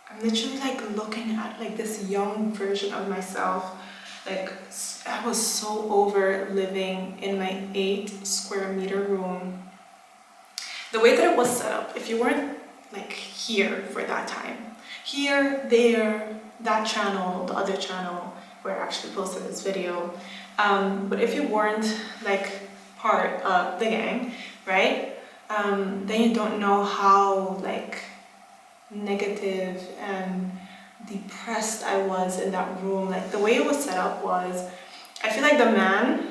I'm literally like looking at like this young version of myself. Like, I was so over living in my 8 square meter room. The way that it was set up, if you weren't like here for that time, here, there, that channel, the other channel where I actually posted this video, but if you weren't like part of the gang, right, then you don't know how like negative and depressed I was in that room. Like, the way it was set up was, I feel like the man,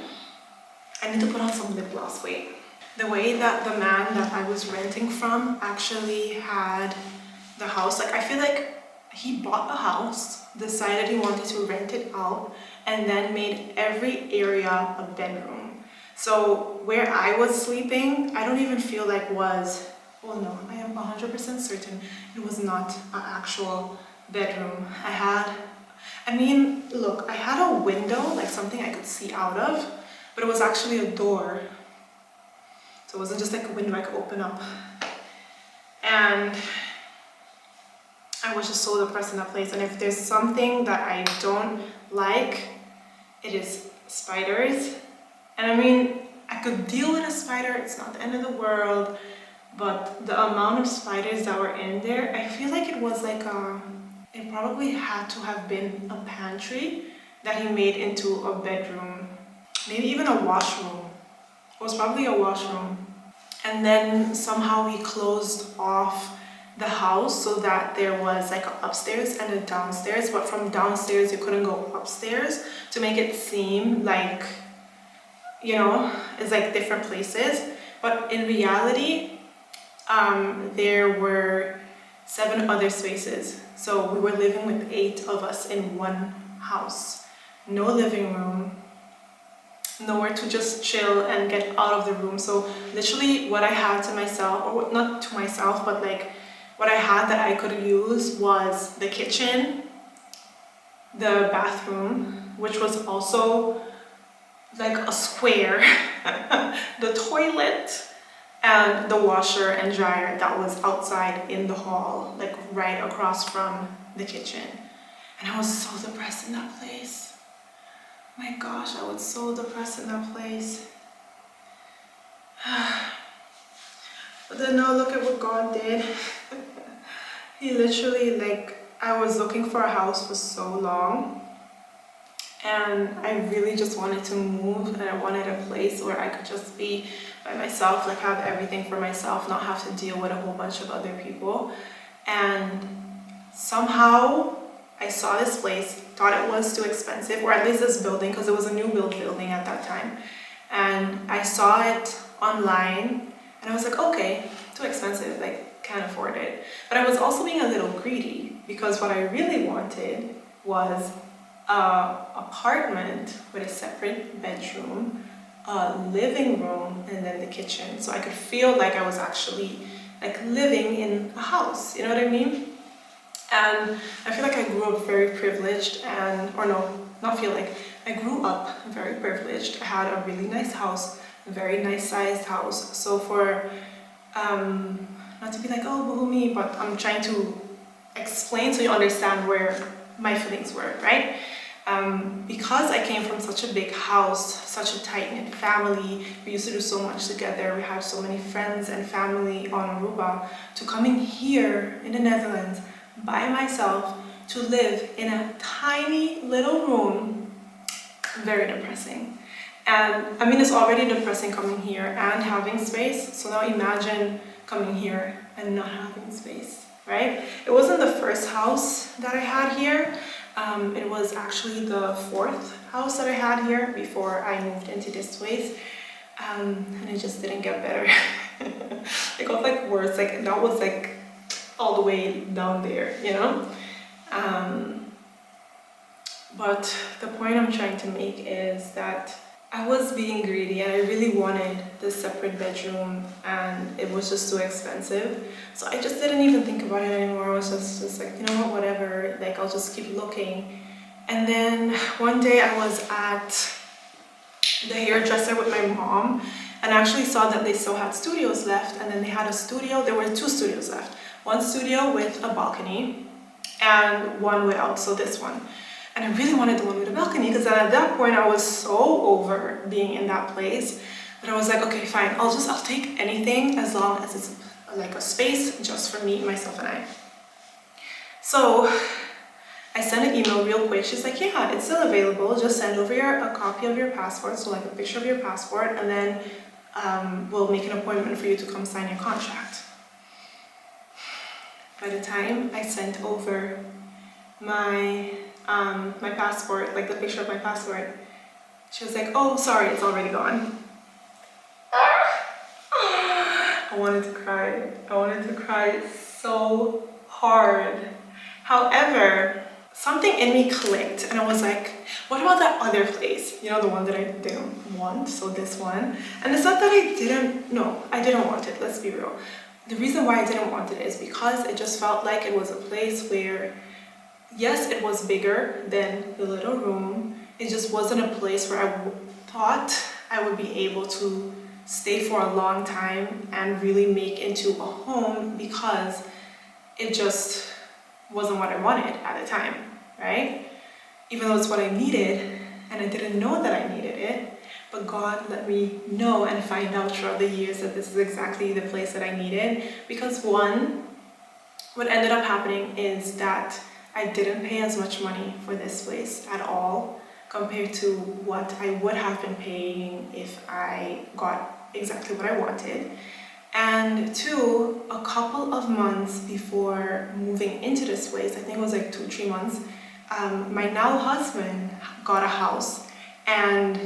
I need to put on some lip gloss, wait. The way that the man that I was renting from actually had the house, like, I feel like he bought a house, decided he wanted to rent it out, and then made every area a bedroom. So where I was sleeping, I don't even feel like was, well, no, I am 100% certain it was not an actual bedroom. I mean, look, I had a window, like something I could see out of, but it was actually a door. So it wasn't just like a window I could open up. And I was just so depressed in that place. And if there's something that I don't like, it is spiders. And I mean, I could deal with a spider, it's not the end of the world, but the amount of spiders that were in there, I feel like it was like it probably had to have been a pantry that he made into a bedroom, maybe even a washroom. It was probably a washroom. And then somehow he closed off the house so that there was like an upstairs and a downstairs, but from downstairs you couldn't go upstairs, to make it seem like, you know, it's like different places. But in reality, there were 7 other spaces. So we were living with 8 of us in one house. No living room, nowhere to just chill and get out of the room. So literally what I had to myself, or not to myself, but like what I had that I could use was the kitchen, the bathroom, which was also like a square, the toilet, and the washer and dryer that was outside in the hall, like right across from the kitchen. And I was so depressed in that place. My gosh, I was so depressed in that place. But then now look at what God did. He literally, like, I was looking for a house for so long, and I really just wanted to move, and I wanted a place where I could just be by myself, like have everything for myself, not have to deal with a whole bunch of other people. And somehow I saw this place, thought it was too expensive, or at least this building, because it was a new building at that time. And I saw it online, and I was like, okay, too expensive, like, can't afford it. But I was also being a little greedy, because what I really wanted was an apartment with a separate bedroom, a living room, and then the kitchen. So I could feel like I was actually like living in a house, you know what I mean? And I feel like I grew up very privileged, and, or no, not feel like, I grew up very privileged. I had a really nice house, a very nice sized house. So for, not to be like, oh, boo me, but I'm trying to explain so you understand where my feelings were, right? Because I came from such a big house, such a tight-knit family, we used to do so much together, we had so many friends and family on Aruba, to coming here in the Netherlands by myself to live in a tiny little room, very depressing. And I mean, it's already depressing coming here and having space, so now imagine coming here and not having space, right? It wasn't the first house that I had here. It was actually the 4th house that I had here before I moved into this place, and it just didn't get better. It got like worse, like that was like all the way down there, you know? But the point I'm trying to make is that I was being greedy and I really wanted this separate bedroom, and it was just too expensive. So I just didn't even think about it anymore. I was just like, you know what, whatever, like I'll just keep looking. And then one day I was at the hairdresser with my mom, and I actually saw that they still had studios left, and then they had a studio, there were 2 studios left. One studio with a balcony and one without, so this one. And I really wanted the one with a balcony, because at that point I was so over being in that place that I was like, okay, fine, I'll take anything as long as it's like a space just for me, myself, and I. So I sent an email real quick. She's like, yeah, it's still available. Just send over a copy of your passport, so like a picture of your passport, and then we'll make an appointment for you to come sign your contract. By the time I sent over my passport, like the picture of my passport, she was like, oh, sorry, it's already gone. I wanted to cry. I wanted to cry so hard. However, something in me clicked, and I was like, what about that other place? You know, the one that I didn't want, so this one. And it's not that I didn't want it, let's be real. The reason why I didn't want it is because it just felt like it was a place where, yes, it was bigger than the little room. It just wasn't a place where I thought I would be able to stay for a long time and really make into a home, because it just wasn't what I wanted at the time, right? Even though it's what I needed, and I didn't know that I needed it, but God let me know and find out throughout the years that this is exactly the place that I needed. Because one, what ended up happening is that I didn't pay as much money for this place at all compared to what I would have been paying if I got exactly what I wanted. And two, a couple of months before moving into this place, I think it was like 2-3 months, my now husband got a house, and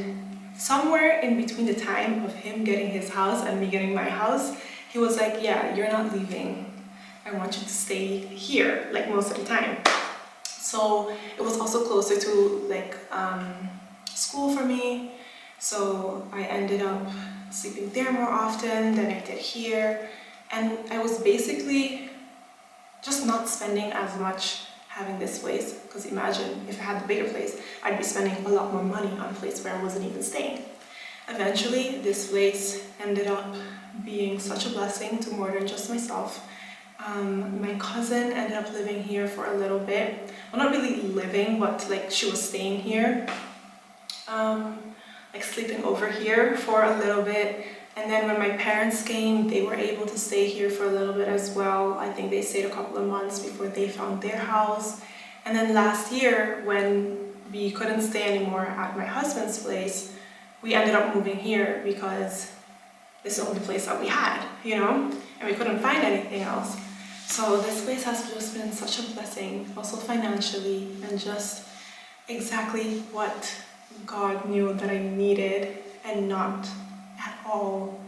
somewhere in between the time of him getting his house and me getting my house, he was like, yeah, you're not leaving. I want you to stay here, like most of the time. So it was also closer to like school for me. So I ended up sleeping there more often than I did here. And I was basically just not spending as much having this place. Because imagine if I had the bigger place, I'd be spending a lot more money on a place where I wasn't even staying. Eventually, this place ended up being such a blessing to more than just myself. My cousin ended up living here for a little bit. Well, not really living, but like she was staying here. Like sleeping over here for a little bit. And then when my parents came, they were able to stay here for a little bit as well. I think they stayed a couple of months before they found their house. And then last year, when we couldn't stay anymore at my husband's place, we ended up moving here because this is the only place that we had, you know? And we couldn't find anything else. So this place has just been such a blessing, also financially, and just exactly what God knew that I needed, and not at all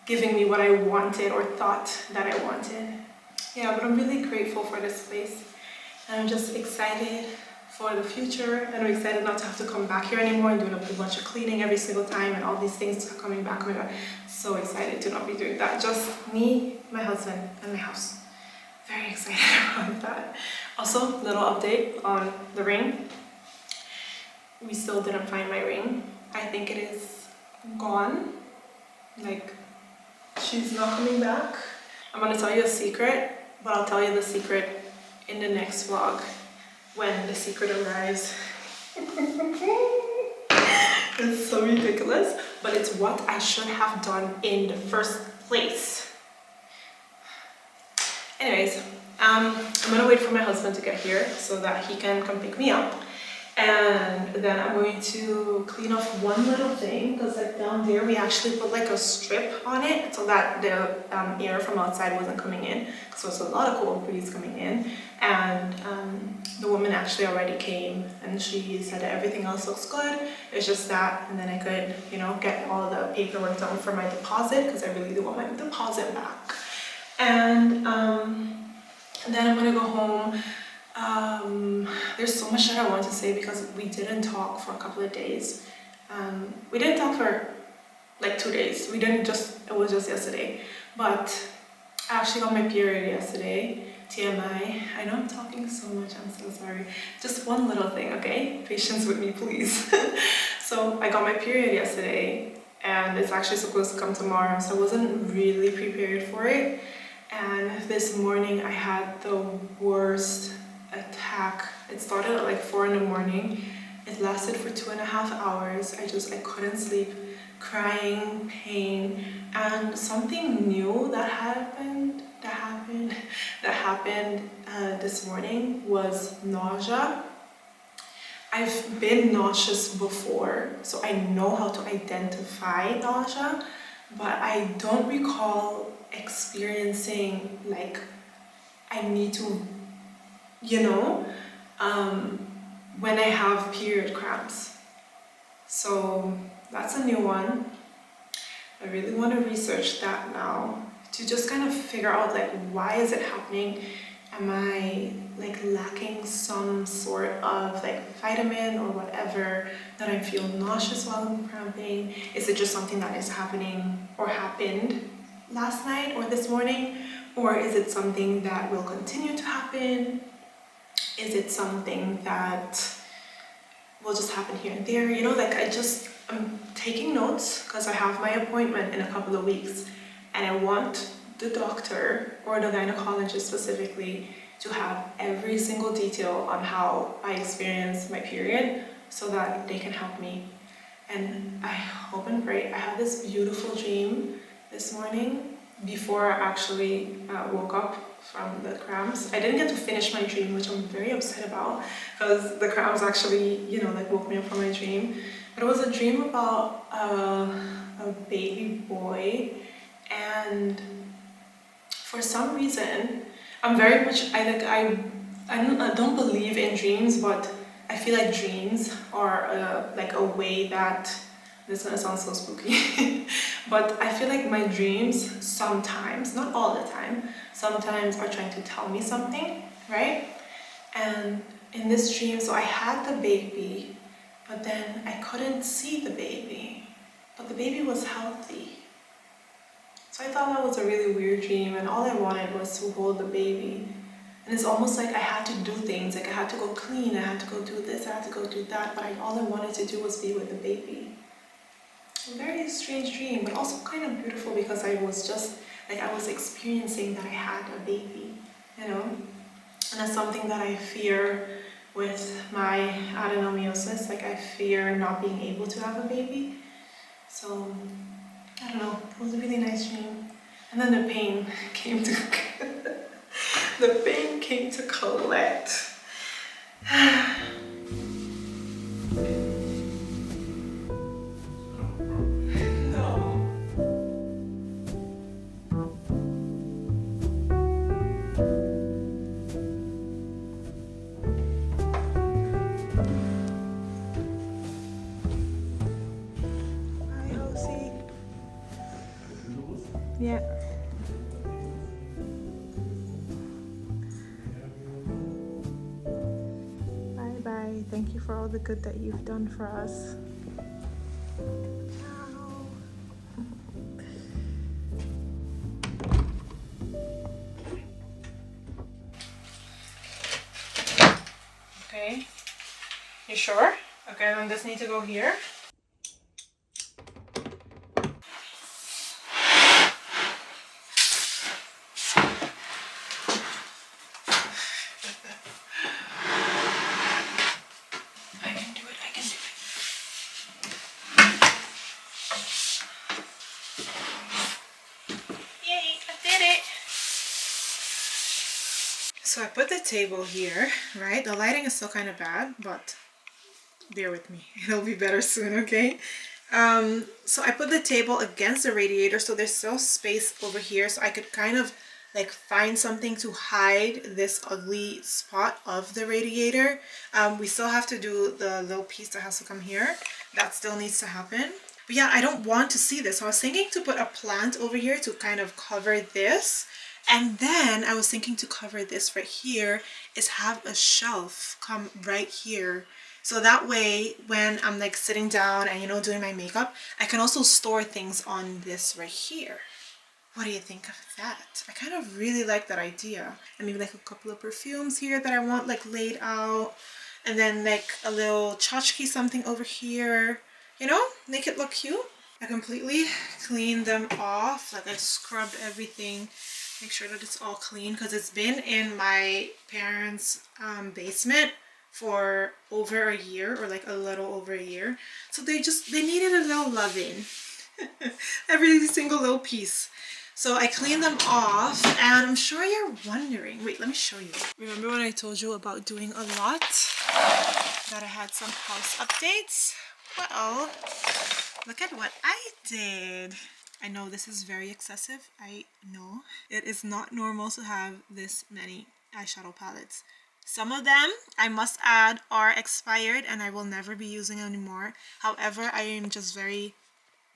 giving me what I wanted or thought that I wanted. Yeah, but I'm really grateful for this place. And I'm just excited for the future, and I'm excited not to have to come back here anymore and doing a bunch of cleaning every single time and all these things coming back. So excited to not be doing that. Just me, my husband, and my house. Very excited about that. Also, little update on the ring. We still didn't find my ring. I think it is gone. Like, she's not coming back. I'm gonna tell you a secret, but I'll tell you the secret in the next vlog when the secret arrives. It's so ridiculous, but it's what I should have done in the first place. Anyways, I'm gonna wait for my husband to get here so that he can come pick me up. And then I'm going to clean off one little thing, because like down there we actually put like a strip on it so that the air from outside wasn't coming in, because there was a lot of cold breeze coming in. And the woman actually already came and she said that everything else looks good, it's just that, and then I could, you know, get all the paperwork done for my deposit, because I really do want my deposit back. And then I'm gonna go home. There's so much that I want to say because we didn't talk for a couple of days. We didn't talk for like 2 days. It was just yesterday. But I actually got my period yesterday. TMI. I know I'm talking so much, I'm so sorry. Just one little thing, okay? Patience with me, please. So I got my period yesterday, and it's actually supposed to come tomorrow, so I wasn't really prepared for it. And this morning I had the worst attack. It started at like 4 in the morning. It lasted for 2.5 hours. I couldn't sleep, crying, pain, and something new that happened this morning was nausea. I've been nauseous before, so I know how to identify nausea, but I don't recall experiencing like I need to, you know, when I have period cramps. So that's a new one. I really want to research that now to just kind of figure out like why is it happening. Am I like lacking some sort of like vitamin or whatever that I feel nauseous while I'm cramping? Is it just something that is happening or happened last night or this morning? Or is it something that will continue to happen? Is it something that will just happen here and there? You know, like I'm taking notes because I have my appointment in a couple of weeks, and I want the doctor or the gynecologist specifically to have every single detail on how I experience my period so that they can help me. And I hope and pray. I had this beautiful dream this morning before I actually woke up from the cramps. I didn't get to finish my dream, which I'm very upset about, because the cramps actually, you know, like woke me up from my dream. But it was a dream about a baby boy, and for some reason, I'm very much, I don't believe in dreams, but I feel like dreams are like a way that, this is gonna sound so spooky, but I feel like my dreams sometimes, not all the time, sometimes are trying to tell me something, right? And in this dream, so I had the baby, but then I couldn't see the baby, but the baby was healthy. So I thought that was a really weird dream, and all I wanted was to hold the baby. And it's almost like I had to do things, like I had to go clean, I had to go do this, I had to go do that, but all I wanted to do was be with the baby. A very strange dream, but also kind of beautiful, because I was just, like, I was experiencing that I had a baby, you know? And that's something that I fear with my adenomyosis, like I fear not being able to have a baby. So I don't know, it was a really nice dream. And then the pain came to the pain came to collect. No. Hi, Hosie. Yeah. Bye bye. Thank you for all the good that you've done for us. Okay. You sure? Okay, then just need to go here. I can do it, I can do it. Yay, I did it! So I put the table here, right? The lighting is still kind of bad, but bear with me. It'll be better soon, okay? So I put the table against the radiator, so there's still space over here, so I could kind of like find something to hide this ugly spot of the radiator. We still have to do the little piece that has to come here. That still needs to happen. But yeah, I don't want to see this. So I was thinking to put a plant over here to kind of cover this. And then I was thinking to cover this right here is have a shelf come right here. So that way when I'm like sitting down and, you know, doing my makeup, I can also store things on this right here. What do you think of that? I kind of really like that idea. And maybe like a couple of perfumes here that I want like laid out. And then like a little tchotchke something over here. You know, make it look cute. I completely cleaned them off. Like I scrubbed everything. Make sure that it's all clean because it's been in my parents' basement for over a year, or like a little over a year. So they needed a little loving. Every single little piece. So I cleaned them off, and I'm sure you're wondering, wait, let me show you. Remember when I told you about doing a lot? That I had some house updates? Well, look at what I did. I know this is very excessive. I know. It is not normal to have this many eyeshadow palettes. Some of them, I must add, are expired and I will never be using anymore. However, I am just very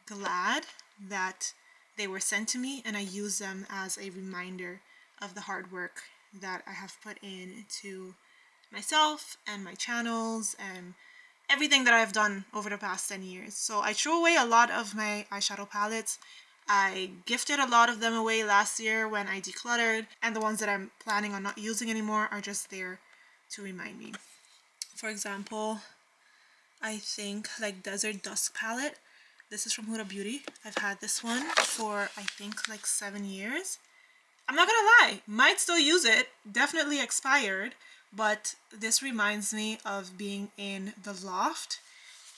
glad that they were sent to me and I use them as a reminder of the hard work that I have put into myself and my channels and everything that I've done over the past 10 years. So I threw away a lot of my eyeshadow palettes. I gifted a lot of them away last year when I decluttered, and the ones that I'm planning on not using anymore are just there to remind me. For example, I think like Desert Dusk palette. This is from Huda Beauty. I've had this one for I think like 7 years. I'm not gonna lie, might still use it, definitely expired, but this reminds me of being in the loft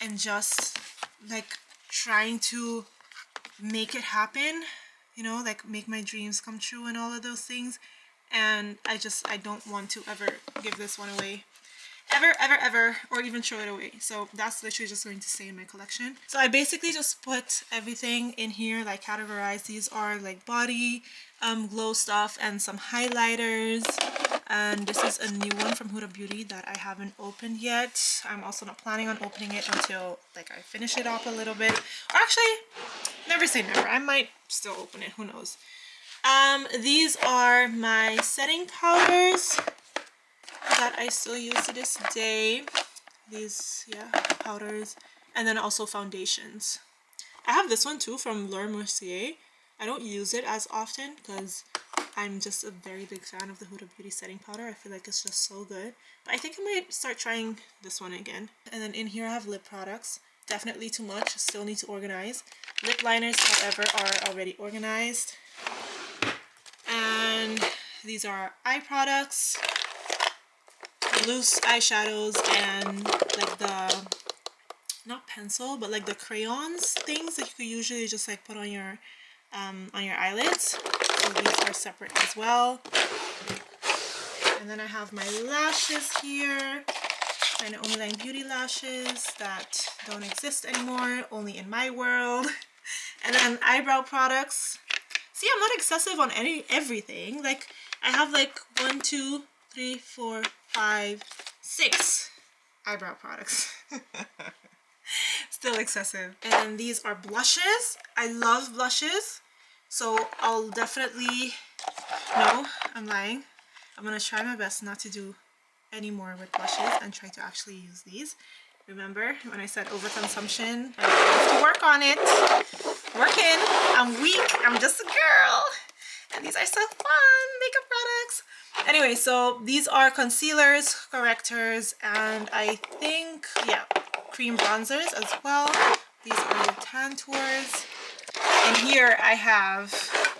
and just like trying to make it happen, you know, like make my dreams come true and all of those things. And I don't want to ever give this one away. Ever, or even throw it away. So that's literally just going to stay in my collection. So I basically just put everything in here, like categorized. These are like body glow stuff and some highlighters. And this is a new one from Huda Beauty that I haven't opened yet. I'm also not planning on opening it until like I finish it up a little bit. Or actually, never say never. I might still open it. Who knows? These are my setting powders that I still use to this day. These, yeah, powders. And then also foundations. I have this one too from Laura Mercier. I don't use it as often because I'm just a very big fan of the Huda Beauty setting powder. I feel like it's just so good. But I think I might start trying this one again. And then in here I have lip products. Definitely too much. Still need to organize. Lip liners, however, are already organized. And these are eye products. Loose eyeshadows and like the, not pencil, but like the crayons things that you could usually just like put on your eyelids. So these are separate as well. And then I have my lashes here, my Naomi Lang Beauty lashes that don't exist anymore, only in my world. And then eyebrow products. See, I'm not excessive on everything. Like I have like 1, 2, 3, 4, 5, 6 eyebrow products. Still excessive. And these are blushes. I love blushes. So I'll definitely, no, I'm lying. I'm going to try my best not to do any more with blushes and try to actually use these. Remember when I said overconsumption? I have to work on it. Working. I'm weak. I'm just a girl. And these are so fun. Makeup products. Anyway, so these are concealers, correctors, and I think, yeah, cream bronzers as well. These are the tan tours. And here I have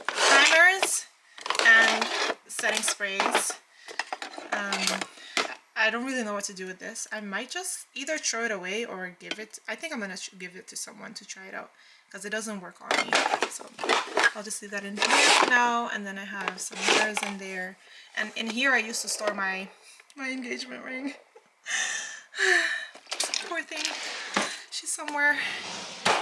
primers and setting sprays. I don't really know what to do with this. I might just either throw it away or give it. I think I'm going to give it to someone to try it out because it doesn't work on me. So I'll just leave that in here for now. And then I have some mirrors in there. And in here I used to store my engagement ring. Poor thing. She's somewhere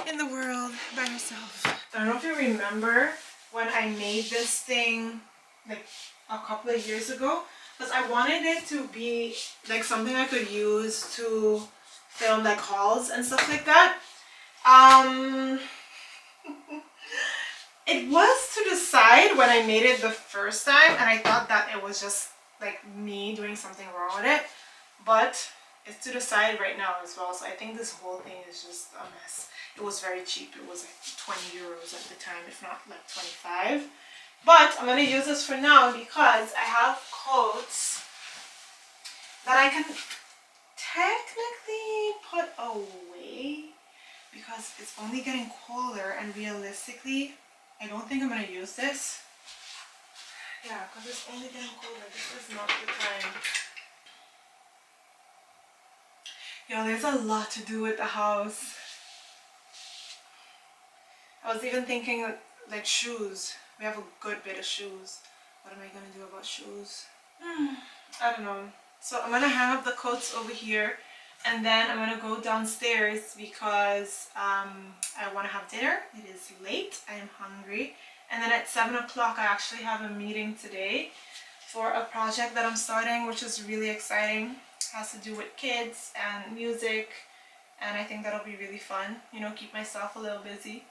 in the world by herself. I don't know if you remember when I made this thing like a couple of years ago, because I wanted it to be like something I could use to film like hauls and stuff like that. It was to decide when I made it the first time, and I thought that it was just like me doing something wrong with it, but it's to decide right now as well. So I think this whole thing is just a mess. It was very cheap. It was like 20 euros at the time, if not like 25. But I'm going to use this for now because I have coats that I can technically put away because it's only getting colder, and realistically I don't think I'm going to use this. Yeah, because it's only getting colder. This is not the time. Yo, there's a lot to do with the house. I was even thinking like shoes. We have a good bit of shoes. What am I going to do about shoes? I don't know. So I'm going to hang up the coats over here, and then I'm going to go downstairs because I want to have dinner. It is late. I am hungry. And then at 7 o'clock I actually have a meeting today for a project that I'm starting, which is really exciting. It has to do with kids and music, and I think that'll be really fun. You know, keep myself a little busy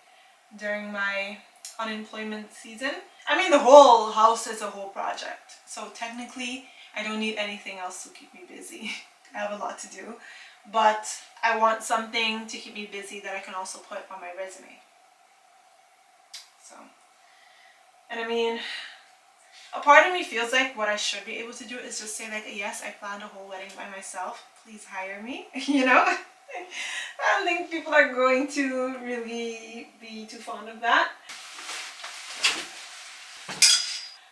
during my unemployment season. I mean, the whole house is a whole project, so technically I don't need anything else to keep me busy. I have a lot to do, but I want something to keep me busy that I can also put on my resume. So, and I mean, a part of me feels like what I should be able to do is just say like, yes, I planned a whole wedding by myself, please hire me, you know. I don't think people are going to really be too fond of that.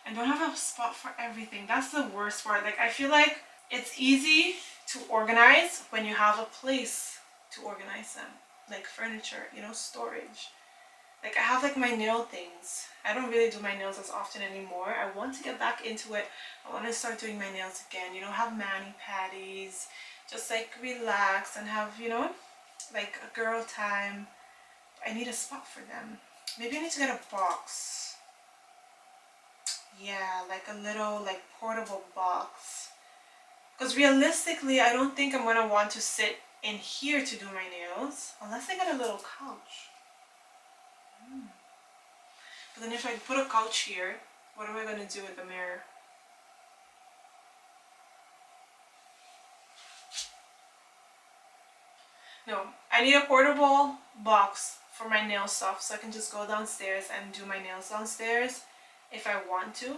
I don't have a spot for everything. That's the worst part. Like, I feel like it's easy to organize when you have a place to organize them. like furniture, you know, storage. Like I have like my nail things. I don't really do my nails as often anymore. I want to get back into it. I want to start doing my nails again, you know, have mani-pedis, just like relax and have, you know, like a girl time. I need a spot for them. Maybe I need to get a box. Yeah, like a little like portable box. Because realistically, I don't think I'm going to want to sit in here to do my nails. Unless I get a little couch. But then if I put a couch here, what am I going to do with the mirror? No, I need a portable box for my nail stuff so I can just go downstairs and do my nails downstairs if I want to.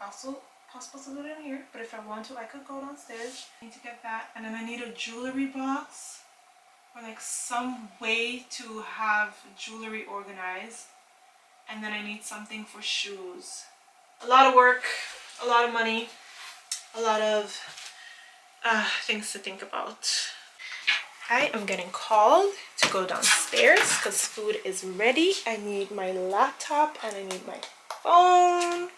Also possible to do it in here, but if I want to, I could go downstairs. I need to get that. And then I need a jewelry box or like some way to have jewelry organized. And then I need something for shoes. A lot of work, a lot of money, a lot of things to think about. I am getting called to go downstairs because food is ready. I need my laptop and I need my phone.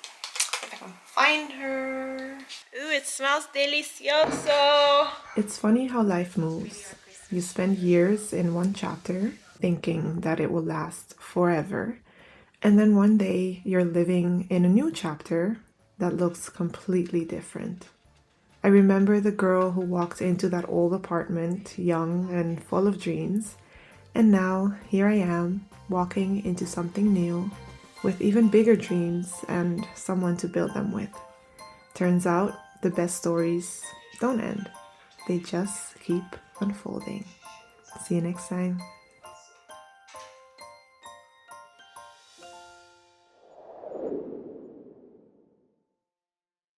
If I can find her. Ooh, it smells delicioso. It's funny how life moves. You spend years in one chapter thinking that it will last forever. And then one day you're living in a new chapter that looks completely different. I remember the girl who walked into that old apartment, young and full of dreams. And now here I am, walking into something new, with even bigger dreams and someone to build them with. Turns out the best stories don't end. They just keep unfolding. See you next time.